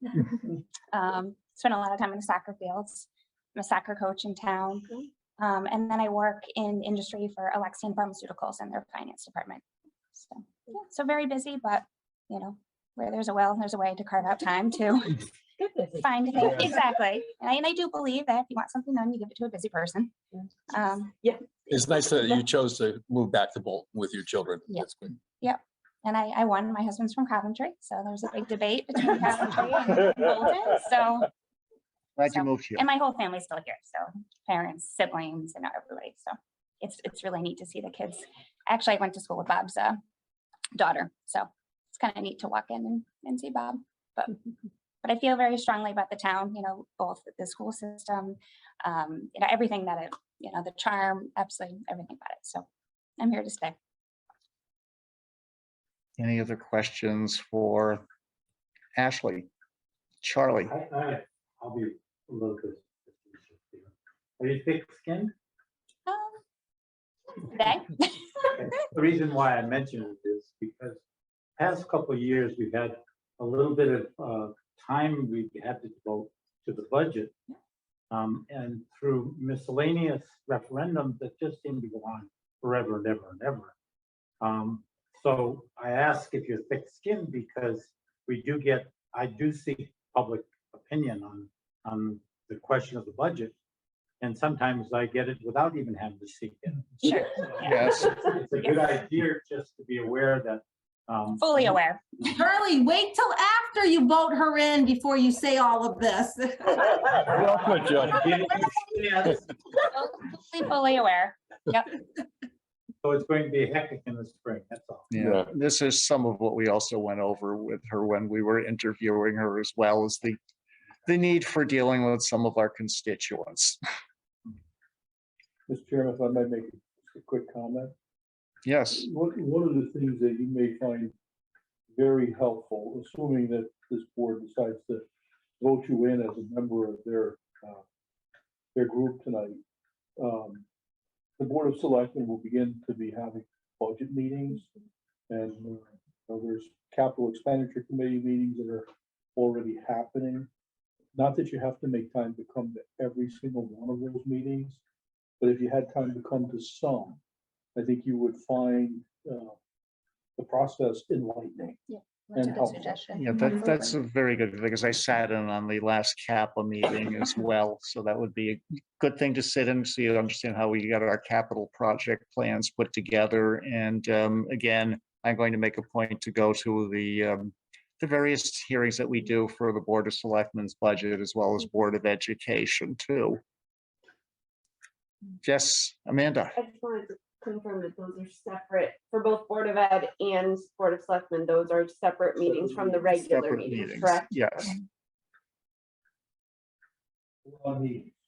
Spend a lot of time in the soccer fields. I'm a soccer coach in town. And then I work in industry for Alexian Pharmaceuticals in their finance department. So, yeah, so very busy, but where there's a will, there's a way to carve out time to find things. Exactly. And I do believe that if you want something done, you give it to a busy person. It's nice that you chose to move back to Bolton with your children. Yeah. That's good. Yep. And I won. My husband's from Coventry, so there's a big debate between Coventry and Bolton. So Glad you moved here. and my whole family's still here. So parents, siblings, and everybody. So it's really neat to see the kids. Actually, I went to school with Bob's daughter, so it's kind of neat to walk in and see Bob. But I feel very strongly about the town. Both the school system, everything that the charm, absolutely everything about it. So I'm here to stay. Any other questions for Ashley? Charlie? I'll be a little bit. Are you thick-skinned? Today. The reason why I mention it is because past couple of years, we've had a little bit of time we had to devote to the budget. And through miscellaneous referendums that just seem to go on forever and ever and ever. So I ask if you're thick-skinned because I do seek public opinion on the question of the budget. And sometimes I get it without even having to seek it. Sure. Yes. It's a good idea just to be aware that. Fully aware. Charlie, wait till after you vote her in before you say all of this. Well put, John. Yes. Fully aware. Yep. So it's going to be hectic in the spring, that's all. Yeah, this is some of what we also went over with her when we were interviewing her, as well as the need for dealing with some of our constituents. Mr. Chairman, if I might make a quick comment. Yes. One of the things that you may find very helpful, assuming that this board decides to vote you in as a member of their group tonight, the Board of Selectmen will begin to be having budget meetings, and there's capital expenditure committee meetings that are already happening. Not that you have to make time to come to every single one of those meetings, but if you had time to come to some, I think you would find the process enlightening. That's a And good helpful. suggestion. Yeah, that's a very good, because I sat in on the last CAPA meeting as well, so that would be a good thing to sit in, so you understand how we got our capital project plans put together. And again, I'm going to make a point to go to the various hearings that we do for the Board of Selectmen's budget, as well as Board of Education too. Yes, Amanda? I just wanted to confirm that those are separate for both Board of Ed and Board of Selectmen. Those are separate meetings from the regular Separate meetings, meetings, correct? yes.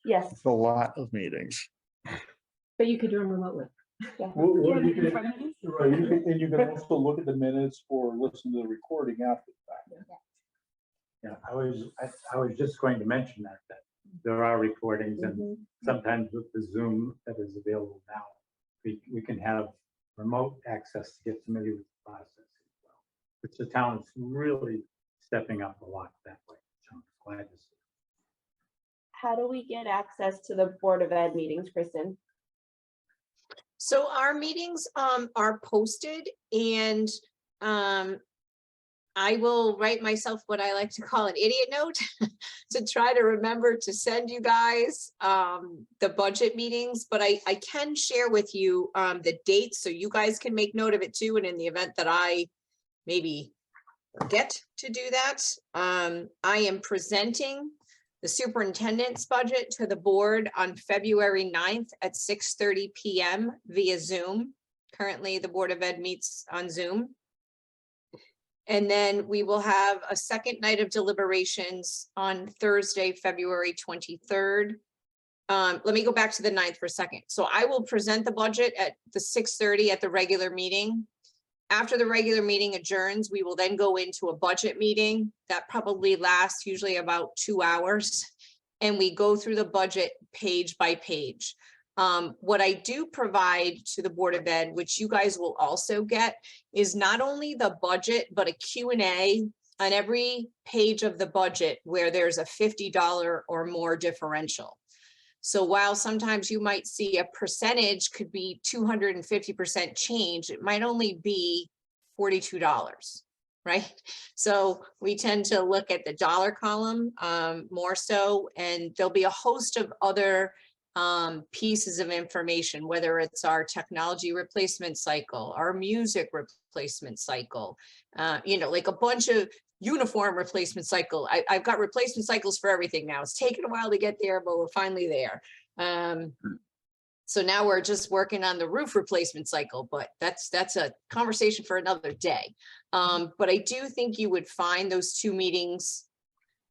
Yes. It's a lot of meetings. But you could do them remotely. Well, you can- right, and you can also look at the minutes or listen to the recording after the fact. Yeah, I was just going to mention that there are recordings, and sometimes with the Zoom that is available now, we can have remote access to get familiar with the process as well, which the town is really stepping up a lot that way. So I'm glad to see. How do we get access to the Board of Ed meetings, Kristen? So our meetings are posted, and I will write myself what I like to call an idiot note to try to remember to send you guys the budget meetings, but I can share with you the dates so you guys can make note of it too. And in the event that I maybe forget to do that, I am presenting the superintendent's budget to the board on February 9th at 6:30 PM via Zoom. Currently, the Board of Ed meets on Zoom. And then we will have a second night of deliberations on Thursday, February 23rd. Let me go back to the 9th for a second. So I will present the budget at the 6:30 at the regular meeting. After the regular meeting adjourns, we will then go into a budget meeting that probably lasts usually about 2 hours. And we go through the budget page by page. What I do provide to the Board of Ed, which you guys will also get, is not only the budget, but a Q&A on every page of the budget where there's a $50 or more differential. So while sometimes you might see a percentage could be 250% change, it might only be $42, right? So we tend to look at the dollar column more so, and there'll be a host of other pieces of information, whether it's our technology replacement cycle, our music replacement cycle, like a bunch of uniform replacement cycle. I've got replacement cycles for everything now. It's taken a while to get there, but we're finally there. So now we're just working on the roof replacement cycle, but that's a conversation for another day. But I do think you would find those two meetings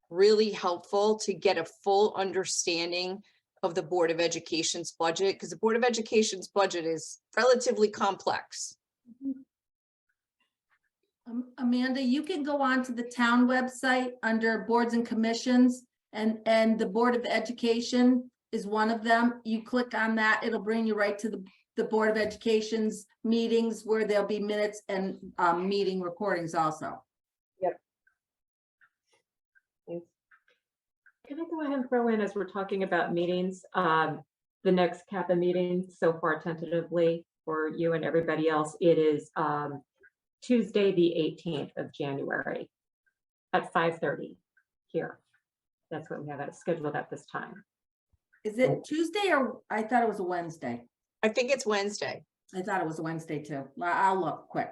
really helpful to get a full understanding of the Board of Education's budget, because the Board of Education's budget is relatively complex. Amanda, you can go on to the town website under boards and commissions, and the Board of Education is one of them. You click on that, it'll bring you right to the Board of Education's meetings where there'll be minutes and meeting recordings also. Can I go ahead and throw in, as we're talking about meetings, the next CAPA meeting so far tentatively for you and everybody else, it is Tuesday, the 18th of January at 5:30 here. That's what we have scheduled at this time. Is it Tuesday, or I thought it was a Wednesday? I think it's Wednesday. I thought it was a Wednesday too. I'll look quick.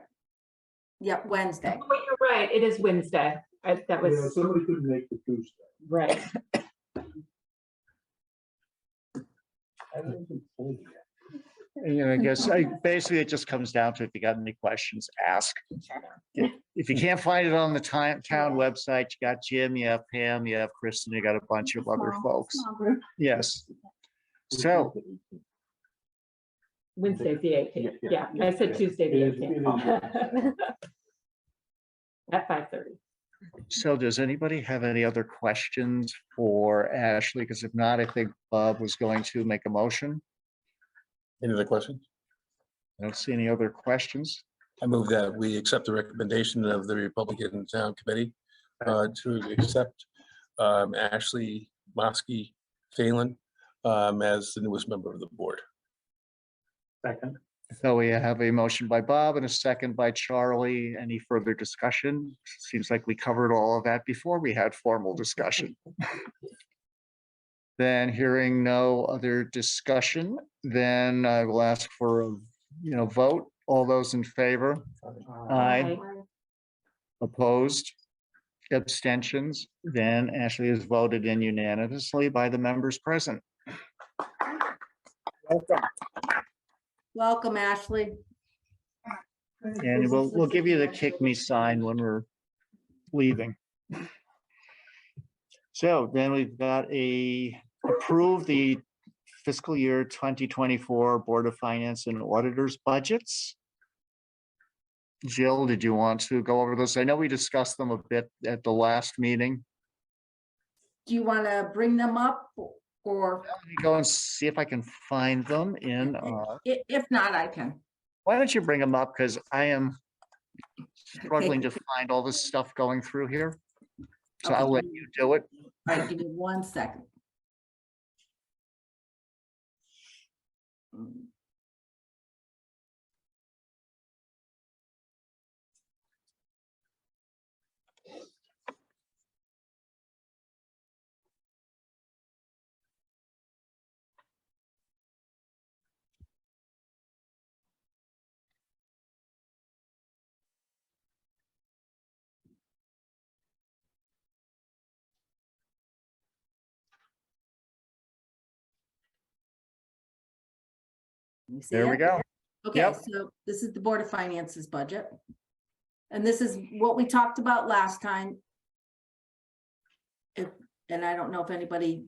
Yep, Wednesday. Oh, you're right, it is Wednesday. That Yeah, was somebody couldn't make the Tuesday. right. I don't think so yet. And I guess basically it just comes down to, if you got any questions, ask. If you can't find it on the town website, you got Jim, you have Pam, you have Kristen, you got a bunch of other folks. Yes. So, Wednesday's the 18th. Yeah. Yeah, I said Tuesday the It is- 18th. At 5:30. so does anybody have any other questions for Ashley? Because if not, I think Bob was going to make a motion. Any other questions? I don't see any other questions. I move that we accept the recommendation of the Republican Town Committee to accept Ashley Mosky Phelan as the newest member of the board. Second, So we have a motion by Bob and a second by Charlie. Any further discussion? Seems like we covered all of that before we had formal discussion. Then hearing no other discussion, then I will ask for a, vote. All those in favor? Aye. Opposed? Abstentions? Then Ashley is voted in unanimously by the members present. Welcome, Ashley. And we'll give you the kick me sign when we're leaving. So then we've got approve the fiscal year 2024 Board of Finance and Auditors budgets. Jill, did you want to go over this? I know we discussed them a bit at the last meeting. Do you want to bring them up or Let me go and see if I can find them in, if not, I can. why don't you bring them up? Because I am struggling to find all this stuff going through here. So I'll let you do it. All right, give me 1 second. You see There we it? go. Okay, Yep. so this is the Board of Finance's budget. And this is what we talked about last time. And I don't know if anybody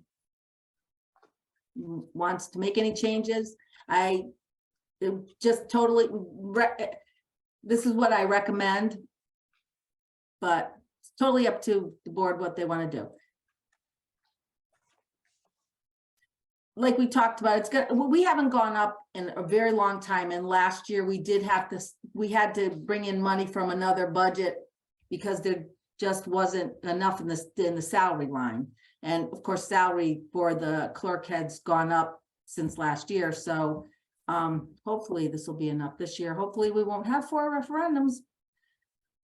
wants to make any changes. Just totally, this is what I recommend. But it's totally up to the board what they want to do. Like we talked about, we haven't gone up in a very long time, and last year we had to bring in money from another budget because there just wasn't enough in the salary line. And of course, salary for the clerk has gone up since last year, so hopefully this will be enough this year. Hopefully we won't have 4 referendums.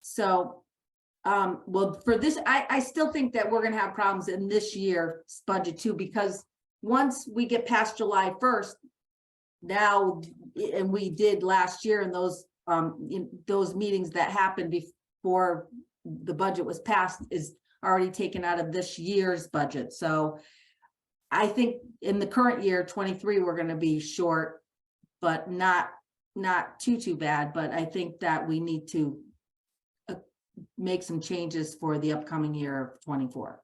So well, for this, I still think that we're gonna have problems in this year's budget too, because once we get past July 1st, now, and we did last year in those meetings that happened before the budget was passed, is already taken out of this year's budget. So I think in the current year, 23, we're going to be short, but not too bad. But I think that we need to make some changes for the upcoming year of 24.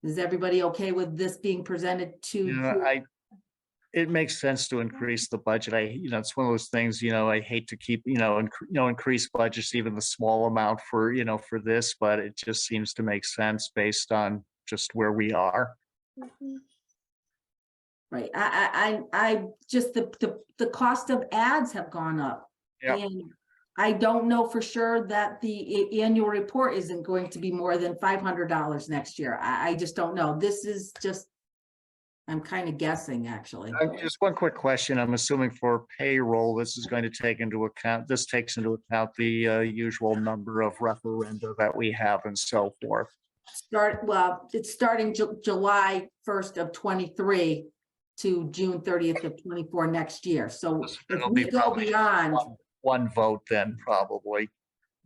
Is everybody okay with this being presented to? It makes sense to increase the budget. It's one of those things, I hate to keep, increase budgets, even the small amount for, for this, but it just seems to make sense based on just where we are. Right, I just, the cost of ads have gone up. Yep. And I don't know for sure that the annual report isn't going to be more than $500 next year. I just don't know. This is just, I'm kind of guessing, actually. Just one quick question. I'm assuming for payroll, this is going to take into account, this takes into account the usual number of referenda that we have and so forth. It's starting July 1st of 23 to June 30th of 24 next year. So if It'll we be go probably beyond, one vote then probably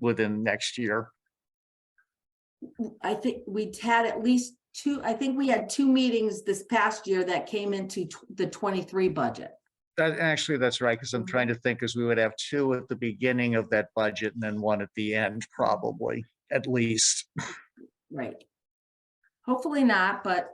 within next year. I think we'd had at least 2, I think we had 2 meetings this past year that came into the 23 budget. That's right, because I'm trying to think, because we would have 2 at the beginning of that budget and then 1 at the end, probably, at least. Right. Hopefully not, but.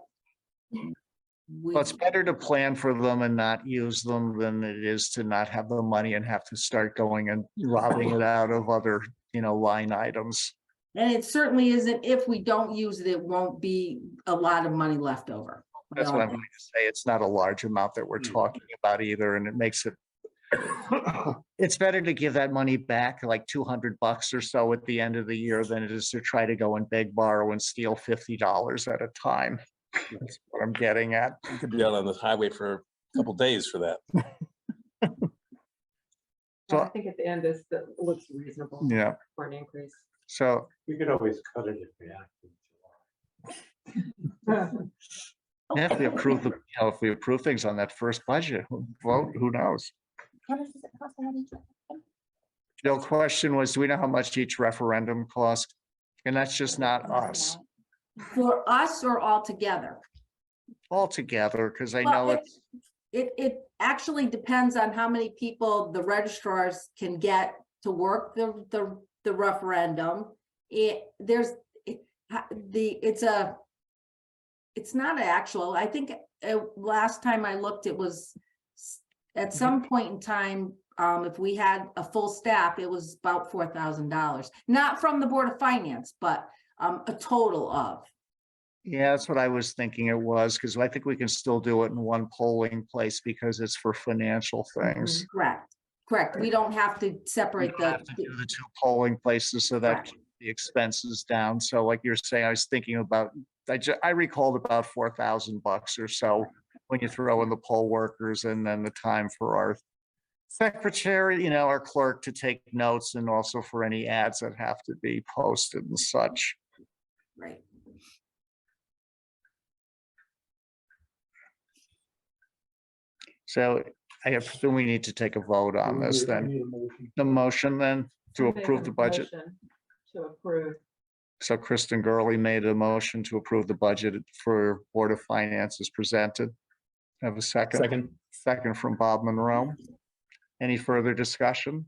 Well, it's better to plan for them and not use them than it is to not have the money and have to start going and robbing it out of other, line items. And it certainly isn't, if we don't use it, it won't be a lot of money left over. That's what I'm going to say. It's not a large amount that we're talking about either, and it makes it it's better to give that money back, like $200 or so at the end of the year than it is to try to go and beg, borrow and steal $50 at a time. That's what I'm getting at. You could be out on the highway for a couple days for that. Well, I think at the end this that looks reasonable Yeah, for an increase. so We could always cut it if we have to. if we approve the, if we approve things on that first budget, vote, who knows? How much does it cost to have each one? The question was, do we know how much each referendum cost? And that's just not us For us or altogether? altogether, because I Well, know it's, it actually depends on how many people the registrars can get to work the referendum. It's not actual, I think, last time I looked, it was at some point in time, if we had a full staff, it was about $4,000, not from the Board of Finance, but a total of. yeah, that's what I was thinking it was, because I think we can still do it in one polling place because it's for financial things. Correct. We don't have to separate We don't have to do the two polling places so that Correct. keeps the expenses down. So like you're saying, I was thinking about, I recalled about $4,000 or so when you throw in the poll workers and then the time for our secretary, you know, our clerk to take notes and also for any ads that have to be posted and such. Right. So I presume we need to take a vote on this We then. need a motion. The motion then to I make approve a the budget. motion To approve. So Kristen Gurley made a motion to approve the budget for Board of Finance as presented. Have a second? Second. Second from Bob Monroe. Any further discussion?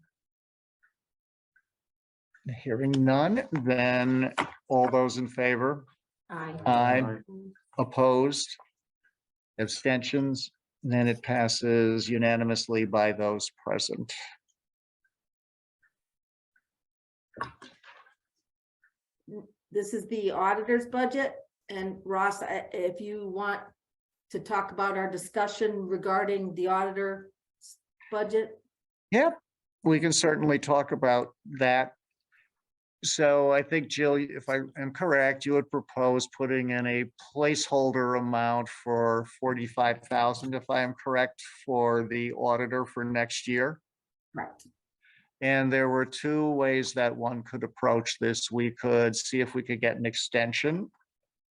Hearing none, then all those in favor? Aye. Aye. Opposed? Abstentions? Then it passes unanimously by those present. This is the auditor's budget, and Ross, if you want to talk about our discussion regarding the auditor budget. Yeah, we can certainly talk about that. So I think, Jill, if I am correct, you would propose putting in a placeholder amount for 45,000, if I am correct, for the auditor for next year. Right. And there were two ways that one could approach this. We could see if we could get an extension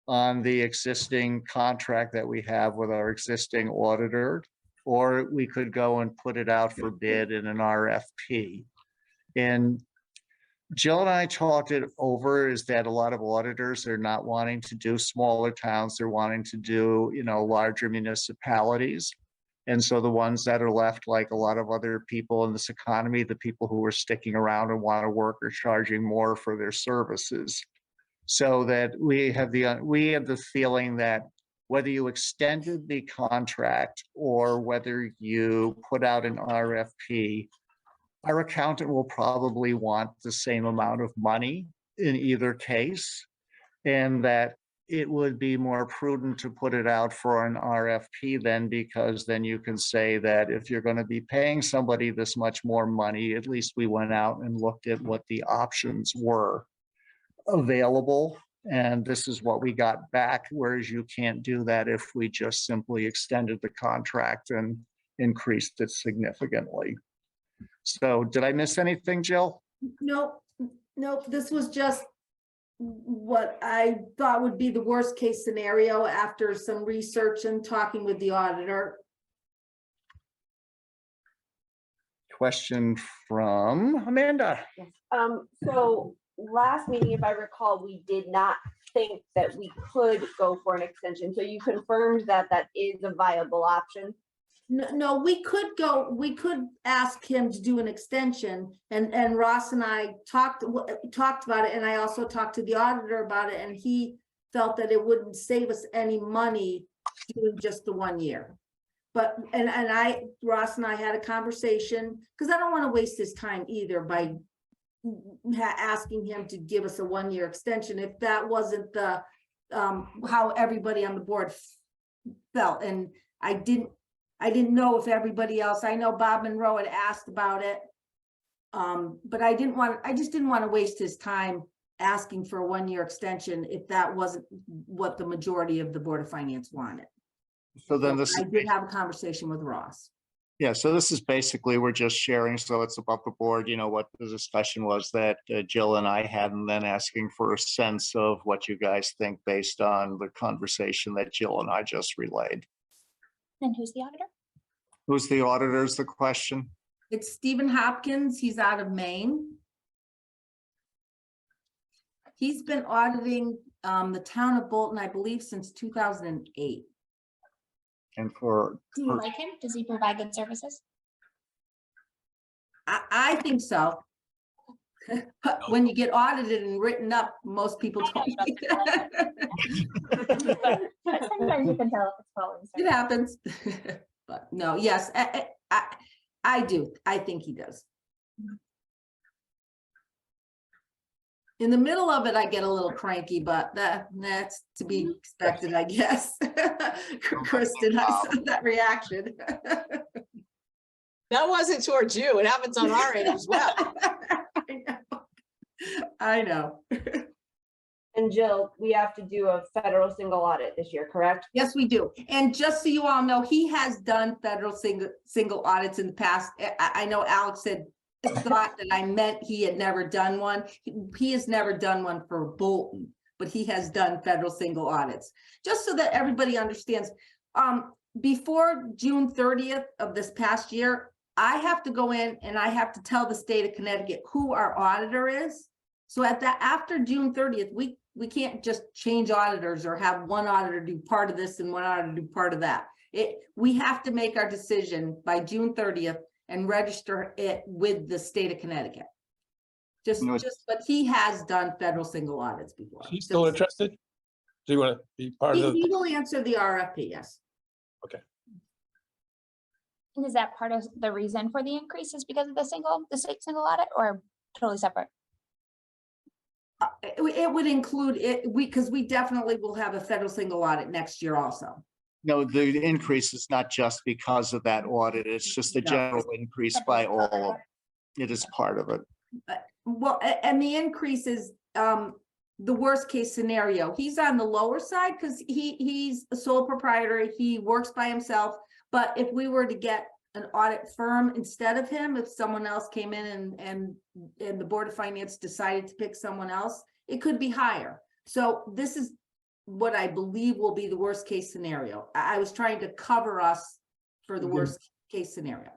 on the existing contract that we have with our existing auditor, or we could go and put it out for bid in an RFP. And Jill and I talked it over, is that a lot of auditors are not wanting to do smaller towns. They're wanting to do, you know, larger municipalities. And so the ones that are left, like a lot of other people in this economy, the people who are sticking around and want to work are charging more for their services. So that we have the feeling that whether you extended the contract or whether you put out an RFP, our accountant will probably want the same amount of money in either case, and that it would be more prudent to put it out for an RFP then, because then you can say that if you're going to be paying somebody this much more money, at least we went out and looked at what the options were available. And this is what we got back, whereas you can't do that if we just simply extended the contract and increased it significantly. So did I miss anything, Jill? Nope, this was just what I thought would be the worst case scenario after some research and talking with the auditor. Question from Amanda. So last meeting, if I recall, we did not think that we could go for an extension. So you confirmed that that is a viable option. No, we could ask him to do an extension, and Ross and I talked about it, and I also talked to the auditor about it, and he felt that it wouldn't save us any money doing just the 1 year. But, Ross and I had a conversation, because I don't want to waste his time either by asking him to give us a 1 year extension if that wasn't the how everybody on the board felt. And I didn't know if everybody else, I know Bob Monroe had asked about it. But I just didn't want to waste his time asking for a 1-year extension if that wasn't what the majority of the Board of Finance wanted. So then this I is, did have a conversation with Ross. yeah, so this is basically, we're just sharing, so it's above the board, you know, what the discussion was that Jill and I had, and then asking for a sense of what you guys think based on the conversation that Jill and I just relayed. Then who's the auditor? Who's the auditor is the question? It's Stephen Hopkins. He's out of Maine. He's been auditing the town of Bolton, I believe, since 2008. And for, Do you like him? Does he provide good services? I think so. But when you get audited and written up, most people I know don't. you But sometimes you can tell if it's following. It happens. But no, yes, I do. I think he does. In the middle of it, I get a little cranky, but that's to be expected, I guess. Kristen, I saw that reaction. That wasn't towards you. It happens on our end as well. I know. And Jill, we have to do a federal single audit this year, correct? Yes, we do. And just so you all know, he has done federal single audits in the past. I know Alex said thought that I meant he had never done one. He has never done one for Bolton, but he has done federal single audits. Just so that everybody understands, before June 30th of this past year, I have to go in and I have to tell the state of Connecticut who our auditor is. So after June 30th, we can't just change auditors or have one auditor do part of this and one auditor do part of that. We have to make our decision by June 30th and register it with the state of Connecticut. But he has done federal single audits before. He's still interested? Do you want to be part of He the? will answer the RFP, yes. And is that part of the reason for the increase is because of the state single audit or totally separate? It would include it, because we definitely will have a federal single audit next year also. no, the increase is not just because of that audit, it's just a No. general increase by all of them. It is part of it. Well, and the increase is the worst case scenario. He's on the lower side because he's a sole proprietor. He works by himself. But if we were to get an audit firm instead of him, if someone else came in and the Board of Finance decided to pick someone else, it could be higher. So this is what I believe will be the worst case scenario. I was trying to cover us for the worst case scenario.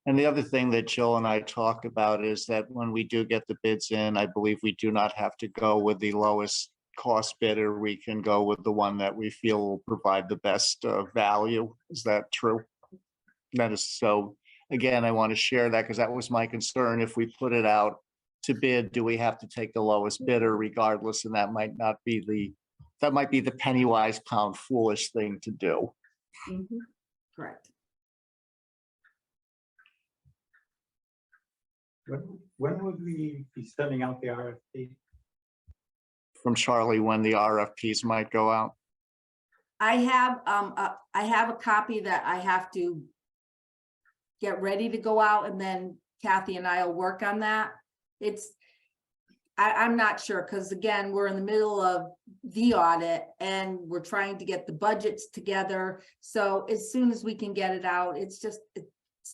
And the other thing that Jill and I talked about is that when we do get the bids in, I believe we do not have to go with the lowest cost bidder. We can go with the one that we feel will provide the best value. Is that true? That is so. Again, I want to share that because that was my concern. If we put it out to bid, do we have to take the lowest bidder regardless? And that might not be that might be the penny wise pound foolish thing to do. Correct. When would we be sending out the RFP? From Charlie, when the RFPs might go out. I have a copy that I have to get ready to go out, and then Kathy and I will work on that. I'm not sure, because again, we're in the middle of the audit and we're trying to get the budgets together. So as soon as we can get it out, it's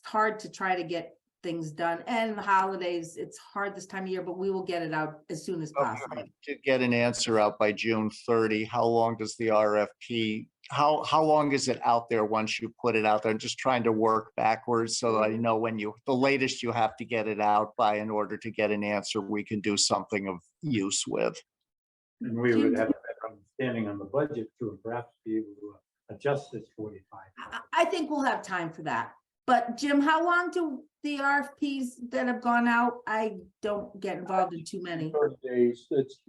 hard to try to get things done, and the holidays, it's hard this time of year, but we will get it out as soon as possible. To get an answer out by June 30, how long does the RFP, how long is it out there once you put it out there? I'm just trying to work backwards so that I know when the latest you have to get it out by in order to get an answer we can do something of use with. And we would have a better understanding on the budget to perhaps be able to adjust this 45. I think we'll have time for that. But Jim, how long do the RFPs that have gone out? I don't get involved in too many. 30 days, it's,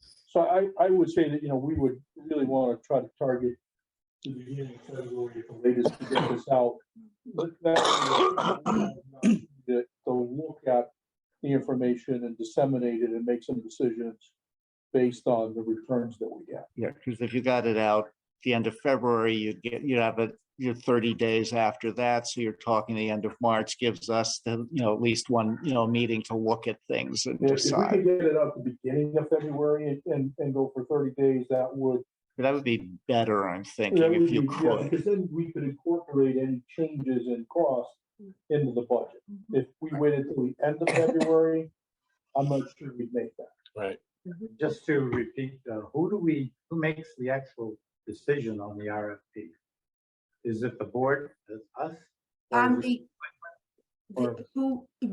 so I would say that, we would really want to try to target the beginning of February at the latest to get this out. But that, to look at the information and disseminate it and make some decisions based on the returns that we get. Yeah, because if you got it out the end of February, you'd have it, your 30 days after that. So you're talking the end of March gives us the, at least one, meeting to look at things and If we decide. could get it out the beginning of February and go for 30 days, that would. That would be better, I'm thinking, That would if you be, yeah, could. because then we could incorporate any changes in cost into the budget. If we waited till the end of February, I'm not sure we'd make that. Right. Just to repeat, who makes the actual decision on the RFP? Is it the board, us? or is it-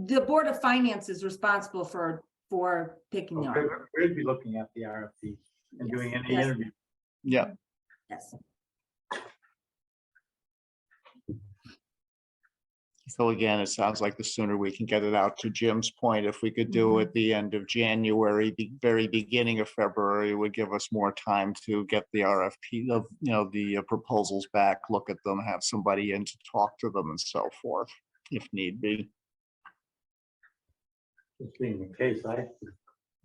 The Board of Finance is responsible for picking the Okay, article. we'd be looking at the RFP and doing Yes, any yes. interview. Yeah. Yes. So again, it sounds like the sooner we can get it out, to Jim's point, if we could do it the end of January, the very beginning of February would give us more time to get the RFP of, the proposals back, look at them, have somebody in to talk to them and so forth, if need be. This being the case, I'd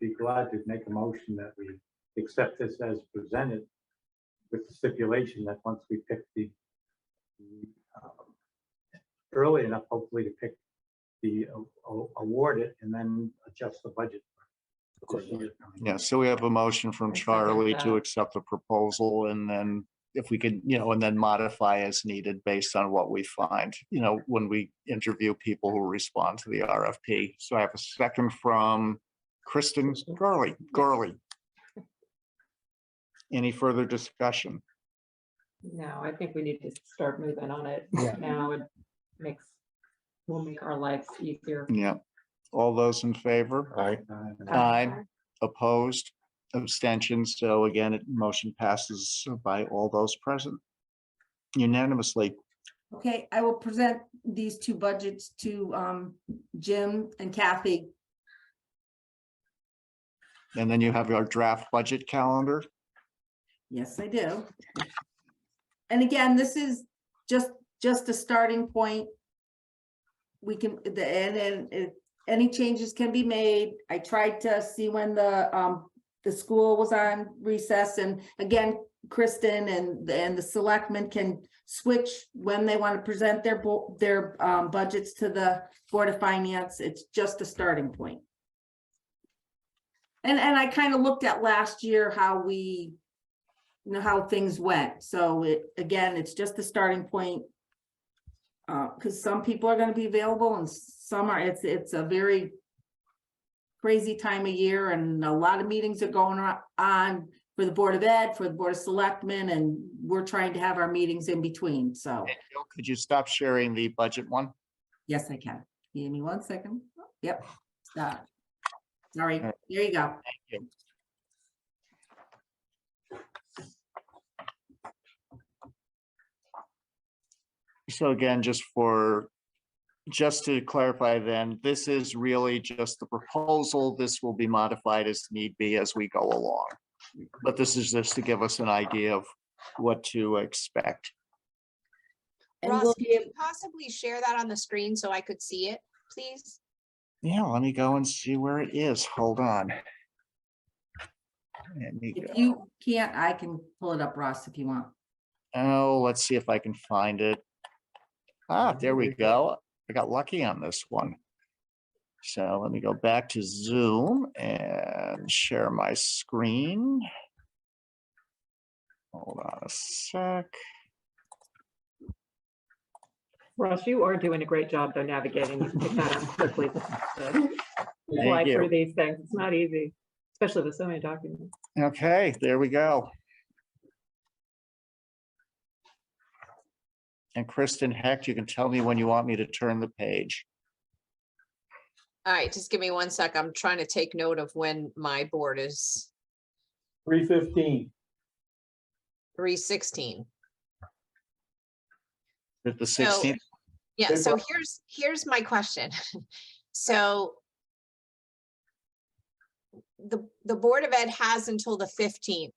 be glad to make a motion that we accept this as presented with the stipulation that once we pick early enough, hopefully, to pick award it and then adjust the budget. for this year. Yeah, so we have a motion from I second Charlie to that. accept the proposal, and then if we could, and then modify as needed based on what we find, when we interview people who respond to the RFP. So I have a second from Kristen Gurley. Any further discussion? No, I think we need to start moving on it Yeah. now. It will make our lives easier. Yeah. All those in favor? All right. Aye. Opposed, abstentions. So again, motion passes by all those present unanimously. Okay, I will present these two budgets to Jim and Kathy. And then you have our draft budget calendar. Yes, I do. And again, this is just a starting point. We can, any changes can be made. I tried to see when the school was on recess, and again, Kristen and the selectmen can switch when they want to present their budgets to the Board of Finance. It's just a starting point. And I kind of looked at last year how we, how things went. So it's just a starting point. Because some people are going to be available and some are, it's a very crazy time of year, and a lot of meetings are going on for the Board of Ed, for the Board of Selectmen, and we're trying to have our meetings in between. So Hey, Jill, could you stop sharing the budget one? yes, I can. Give me 1 second. Yep. Stop. Sorry. All right. There you go. Thank you. So again, just to clarify then, this is really just the proposal. This will be modified as need be as we go along. But this is just to give us an idea of what to expect. And Ross, we'll could be you possibly share that on the screen so I could see it, please? Yeah, let me go and see where it is. Hold on. Let me If go. you can't, I can pull it up, Ross, if you want. Oh, let's see if I can find it. Ah, there we go. I got lucky on this one. So let me go back to Zoom and share my screen. Hold on a sec. Ross, you are doing a great job though navigating. You can pick that up quickly. Fly you. through these things. It's not easy, especially with so many documents. Okay, there we go. And Kristen Hecht, you can tell me when you want me to turn the page. All right, just give me 1 sec. I'm trying to take note of when my board is 3:15. 3:16. Is it the So- 16th? Yeah, Okay, so Ross. here's my question. So the Board of Ed has until the 15th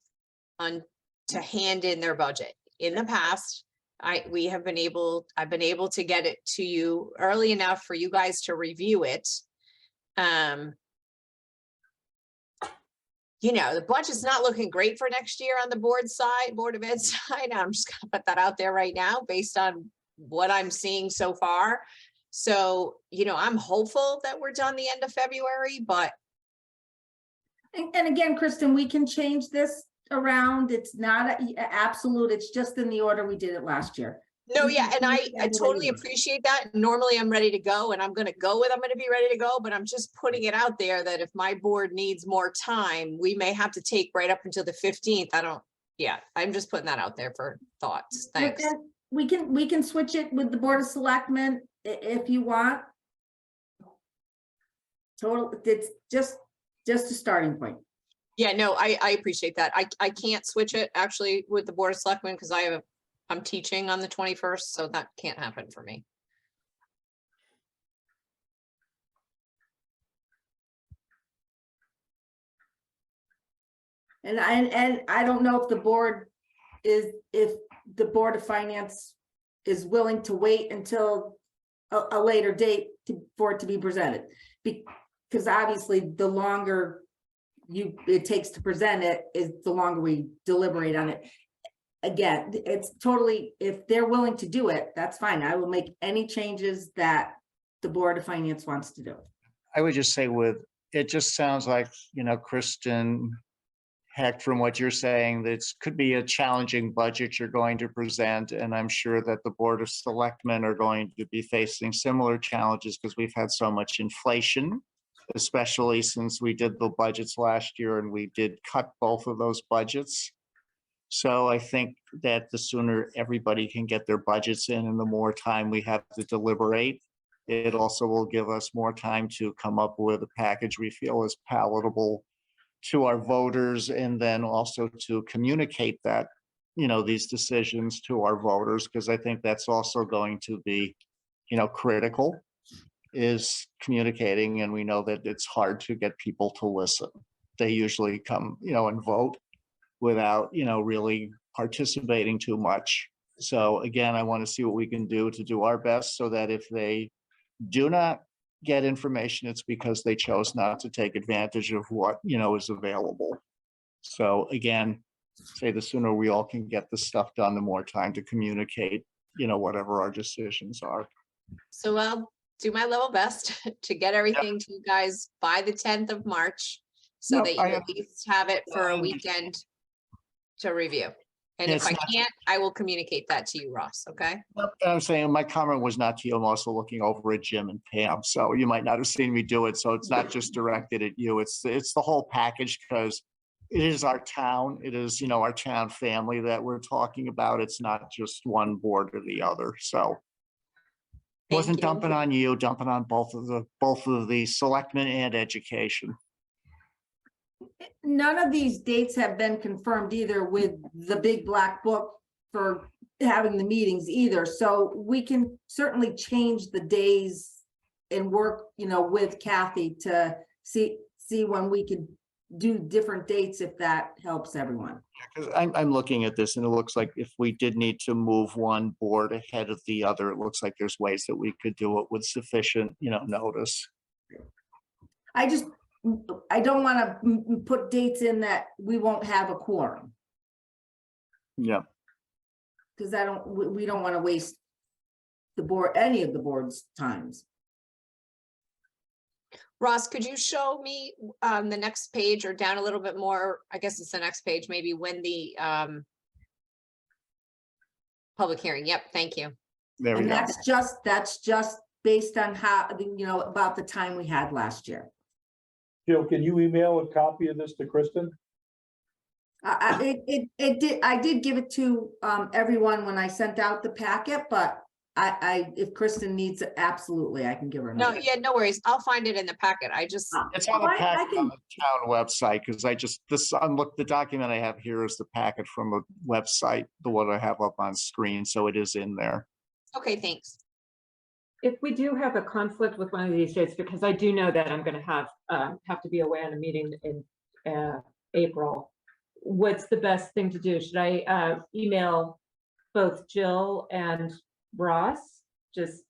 to hand in their budget. In the past, I've been able to get it to you early enough for you guys to review it. you know, the budget's not looking great for next year on the board side, Board of Ed side. I'm just gonna put that out there right now based on what I'm seeing so far. So, you know, I'm hopeful that we're done the end of February, but And again, Kristen, we can change this around. It's not a absolute, it's just in the order we did it last year. no, We yeah, can and change it I any way totally you want. appreciate that. Normally I'm ready to go and I'm gonna go with, I'm gonna be ready to go, but I'm just putting it out there that if my board needs more time, we may have to take right up until the 15th. I don't, yeah, I'm just putting that out there for thoughts. Thanks. And we can switch it with the Board of Selectmen if you want. Total, it's just a starting point. Yeah, no, I appreciate that. I can't switch it actually with the Board of Selectmen because I'm teaching on the 21st, so that can't happen for me. And I don't know if the board if the Board of Finance is willing to wait until a later date for it to be presented. Because obviously the longer it takes to present it is the longer we deliberate on it. Again, it's totally, if they're willing to do it, that's fine. I will make any changes that the Board of Finance wants to do. I would just say it just sounds like, Kristen, heck, from what you're saying, this could be a challenging budget you're going to present. And I'm sure that the Board of Selectmen are going to be facing similar challenges because we've had so much inflation, especially since we did the budgets last year and we did cut both of those budgets. So I think that the sooner everybody can get their budgets in and the more time we have to deliberate, it also will give us more time to come up with a package we feel is palatable to our voters, and then also to communicate that, these decisions to our voters, because I think that's also going to be, critical, is communicating. And we know that it's hard to get people to listen. They usually come, and vote without, really participating too much. So again, I want to see what we can do to do our best so that if they do not get information, it's because they chose not to take advantage of what, is available. So again, say the sooner we all can get this stuff done, the more time to communicate, whatever our decisions are. So I'll do my level best to get everything to you guys by the 10th of March. So No, that you at least have it for a weekend to review. And if It's I not- can't, I will communicate that to you, Ross, okay? I'm saying my comment was not to you. I'm also looking over at Jim and Pam, so you might not have seen me do it. So it's not just directed at you. It's the whole package, because it is our town. It is, our town family that we're talking about. It's not just one board or the other. So Thank wasn't you. dumping on you, dumping on both of the selectmen and education. None of these dates have been confirmed either with the big black book for having the meetings either. So we can certainly change the days and work, with Kathy to see when we can do different dates, if that helps everyone. Because I'm looking at this and it looks like if we did need to move one board ahead of the other, it looks like there's ways that we could do it with sufficient, notice. I don't want to put dates in that we won't have a quorum, Yeah. because we don't want to waste any of the board's times. Ross, could you show me the next page or down a little bit more? I guess it's the next page, maybe when the public hearing. Yep, thank you. There we And go. that's just based on how, about the time we had last year. Jill, can you email a copy of this to Kristen? I did give it to everyone when I sent out the packet, but if Kristen needs it, absolutely, I can give her No, another. yeah, no worries. I'll find it in the packet. I just, It's on the I packet on can, the town website, because the document I have here is the packet from the website, the one I have up on screen, so it is in there. okay, thanks. If we do have a conflict with one of these dates, because I do know that I'm going to have to be away on a meeting in April, what's the best thing to do? Should I email both Jill and Ross just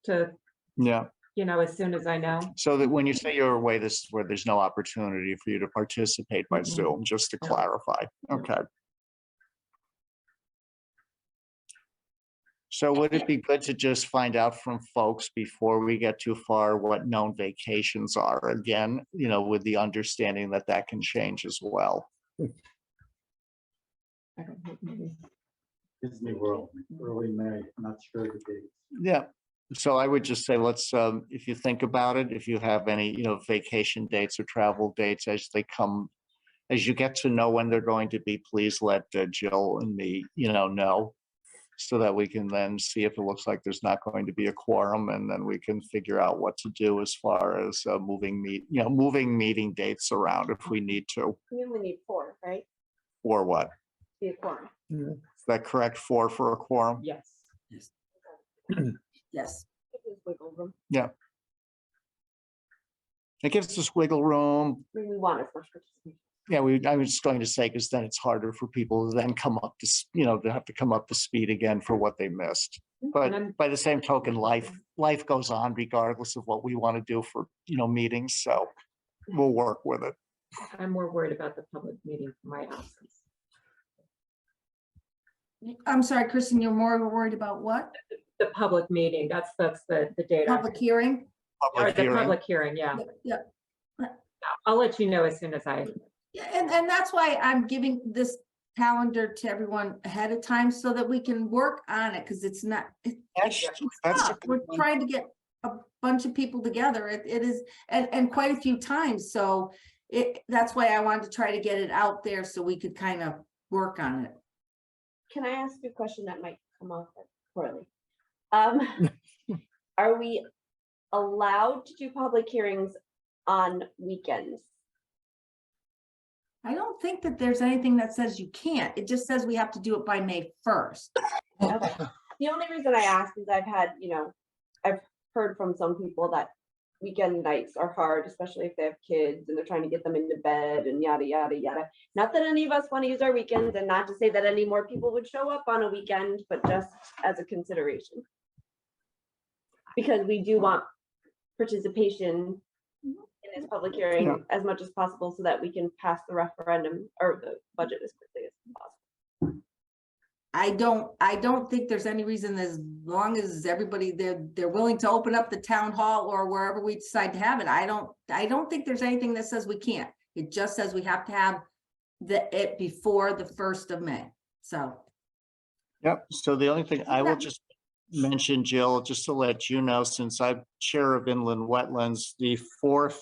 to Yeah. you know, as soon as I know. So that when you say you're away, this is where there's no opportunity for you to participate by Mhm. Zoom, just to No. clarify. No. Okay. So would it be good to just find out from folks before we get too far what known vacations are? Again, you know, with the understanding that that can change as well. I don't know, maybe. Disney World, early May, I'm not sure the date. Yeah. So I would just say, let's, if you think about it, if you have any, you know, vacation dates or travel dates as they come, as you get to know when they're going to be, please let Jill and me, you know, so that we can then see if it looks like there's not going to be a quorum, and then we can figure out what to do as far as moving meeting dates around if we need to, We only need 4, right? or what. To be a quorum. Is that correct? 4 for a quorum? Yes. Yes. Give us wiggle room. It gives us wiggle room. I mean, we want as much participation. Yeah, I was just going to say, because then it's harder for people to then come up to, to have to come up to speed again for what they missed. And But I'm- by the same token, life goes on regardless of what we want to do for, meetings. So we'll work with it. I'm more worried about the public meeting for my absence. I'm sorry, Kristen, you're more worried about what? The public meeting, that's the date. Public hearing? Or Public the hearing. public hearing, yeah. Yeah. I'll let you know as soon as I, Yeah, and that's why I'm giving this calendar to everyone ahead of time so that we can work on it, because it's not, That's a tough. We're good one. trying to get a bunch of people together. It is, and quite a few times, so that's why I wanted to try to get it out there so we could kind of work on it. Can I ask you a question that might come off poorly? Are we allowed to do public hearings on weekends? I don't think that there's anything that says you can't. It just says we have to do it by May 1st. Okay. The only reason I ask is I've had, I've heard from some people that weekend nights are hard, especially if they have kids and they're trying to get them into bed and yada, yada, yada. Not that any of us want to use our weekends, and not to say that any more people would show up on a weekend, but just as a consideration. Because we do want participation in this public hearing as much as possible so that we can pass the referendum or the budget as quickly as possible. I don't think there's any reason, as long as everybody, they're willing to open up the town hall or wherever we decide to have it. I don't think there's anything that says we can't. It just says we have to have it before the 1st of May. So. Yep. So the only thing I will just mention, Jill, just to let you know, since I'm chair of inland wetlands, the 4th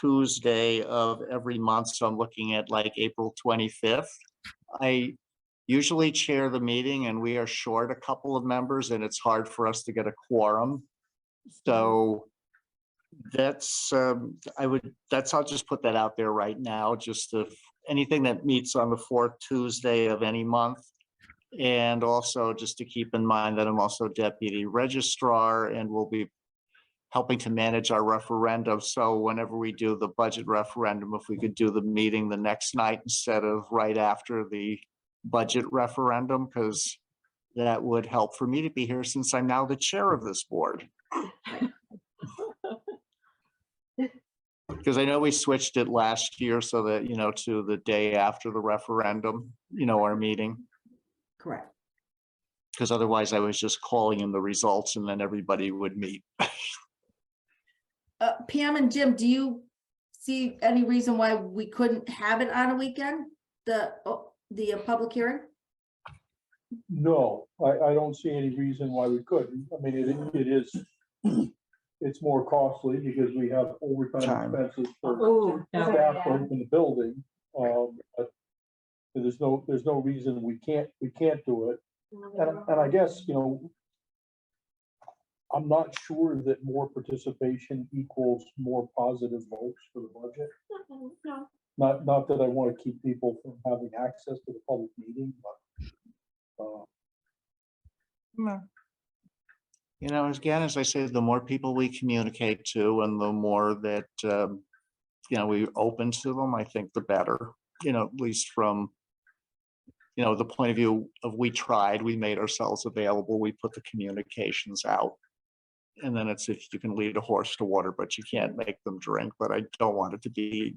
Tuesday of every month, so I'm looking at like April 25th, I usually chair the meeting, and we are short a couple of members, and it's hard for us to get a quorum. So that's I'll just put that out there right now, just if anything that meets on the 4th Tuesday of any month. And also just to keep in mind that I'm also deputy registrar and will be helping to manage our referendum. So whenever we do the budget referendum, if we could do the meeting the next night instead of right after the budget referendum, because that would help for me to be here since I'm now the chair of this board. Because I know we switched it last year so that, to the day after the referendum, our meeting. Correct. Because otherwise I was just calling in the results and then everybody would meet. Pam and Jim, do you see any reason why we couldn't have it on a weekend? The public hearing? No, I don't see any reason why we couldn't. I mean, it is, it's more costly because we have overtime Time. expenses for oh, no. staff to open the building. But there's no reason we can't do it. And I guess, I'm not sure that more participation equals more positive votes for the budget. No. Not that I want to keep people from having access to the public meeting, but Again, as I say, the more people we communicate to and the more that, we open to them, I think the better, at least from, the point of view of we tried, we made ourselves available, we put the communications out. And then it's if you can lead a horse to water, but you can't make them drink. But I don't want it to be,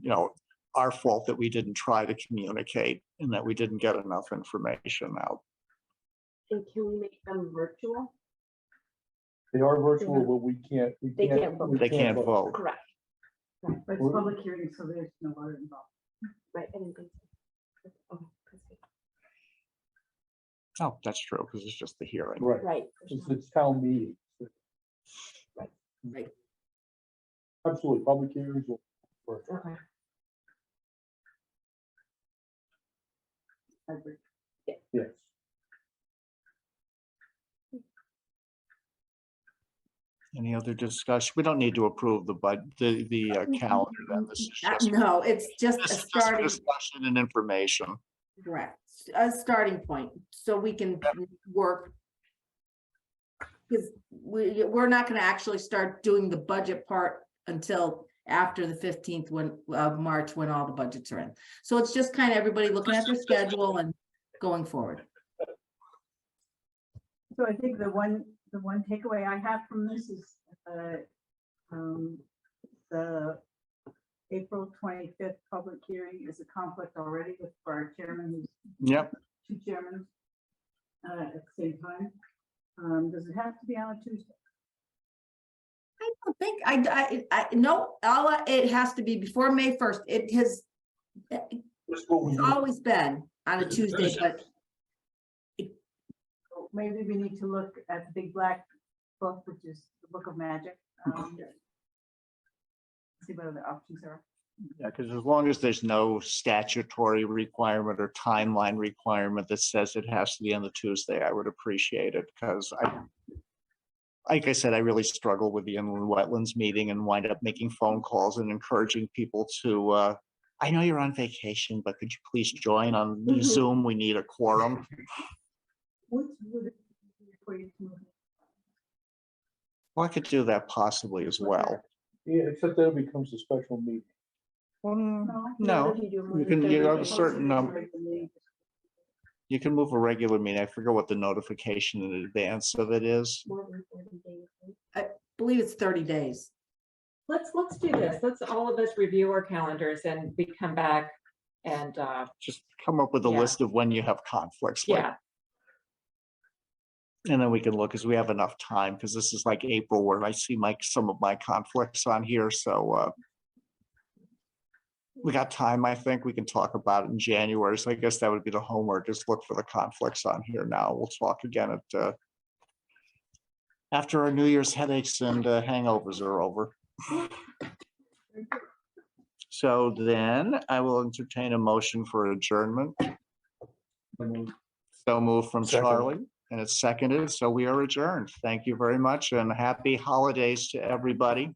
our fault that we didn't try to communicate and that we didn't get enough information out. And can we make them virtual? They are virtual, but we can't. They can't vote. They can't vote. Correct. But it's public hearing, so there's no other involved. Right. I didn't think so. Oh, that's good. Oh, that's true, because it's just the hearing. Right, Right. it's town meeting. Right. Absolutely, public hearings. Okay. Yes. Any other discussion? We don't need to approve the calendar then. This is just. No, it's just a This is just starting, discussion and information. correct, a starting point, so we can work. Because we're not gonna actually start doing the budget part until after the 15th of March, when all the budgets are in. So it's just kind of everybody looking at their schedule and going forward. So I think the one takeaway I have from this is, the April 25th public hearing is a conflict already for our chairman, who's Yep. two chairmen, at the same time. Does it have to be on a Tuesday? I don't think, no, it has to be before May 1st. It has, That's what we it's do. always been on a Tuesday, but Maybe we need to look at the big black book, which is the Book of Magic. See what other options are. Yeah, because as long as there's no statutory requirement or timeline requirement that says it has to be on the Tuesday, I would appreciate it, because like I said, I really struggle with the inland wetlands meeting and wind up making phone calls and encouraging people to, I know you're on vacation, but could you please join on Zoom? We need a quorum. What would it be for you to move? Well, I could do that possibly as well. Yeah, except that it becomes a special meeting. No, you have a certain number. You can move a regular meeting. I forget what the notification in advance of it is. More than 40 days, right? I believe it's 30 days. Let's do this. Let's all of us review our calendars and we come back and, Just come up with a Yeah. list of when you have conflicts. like- yeah, And then we can look, because we have enough time, because this is like April where I see some of my conflicts on here, so we got time, I think. We can talk about it in January, so I guess that would be the homework, just look for the conflicts on here now. We'll talk again at after our New Year's headaches and hangovers are over. So then I will entertain a motion for adjournment. So moved from Second. Charlie, and it's seconded, so we are adjourned. Thank you very much, and happy holidays to everybody.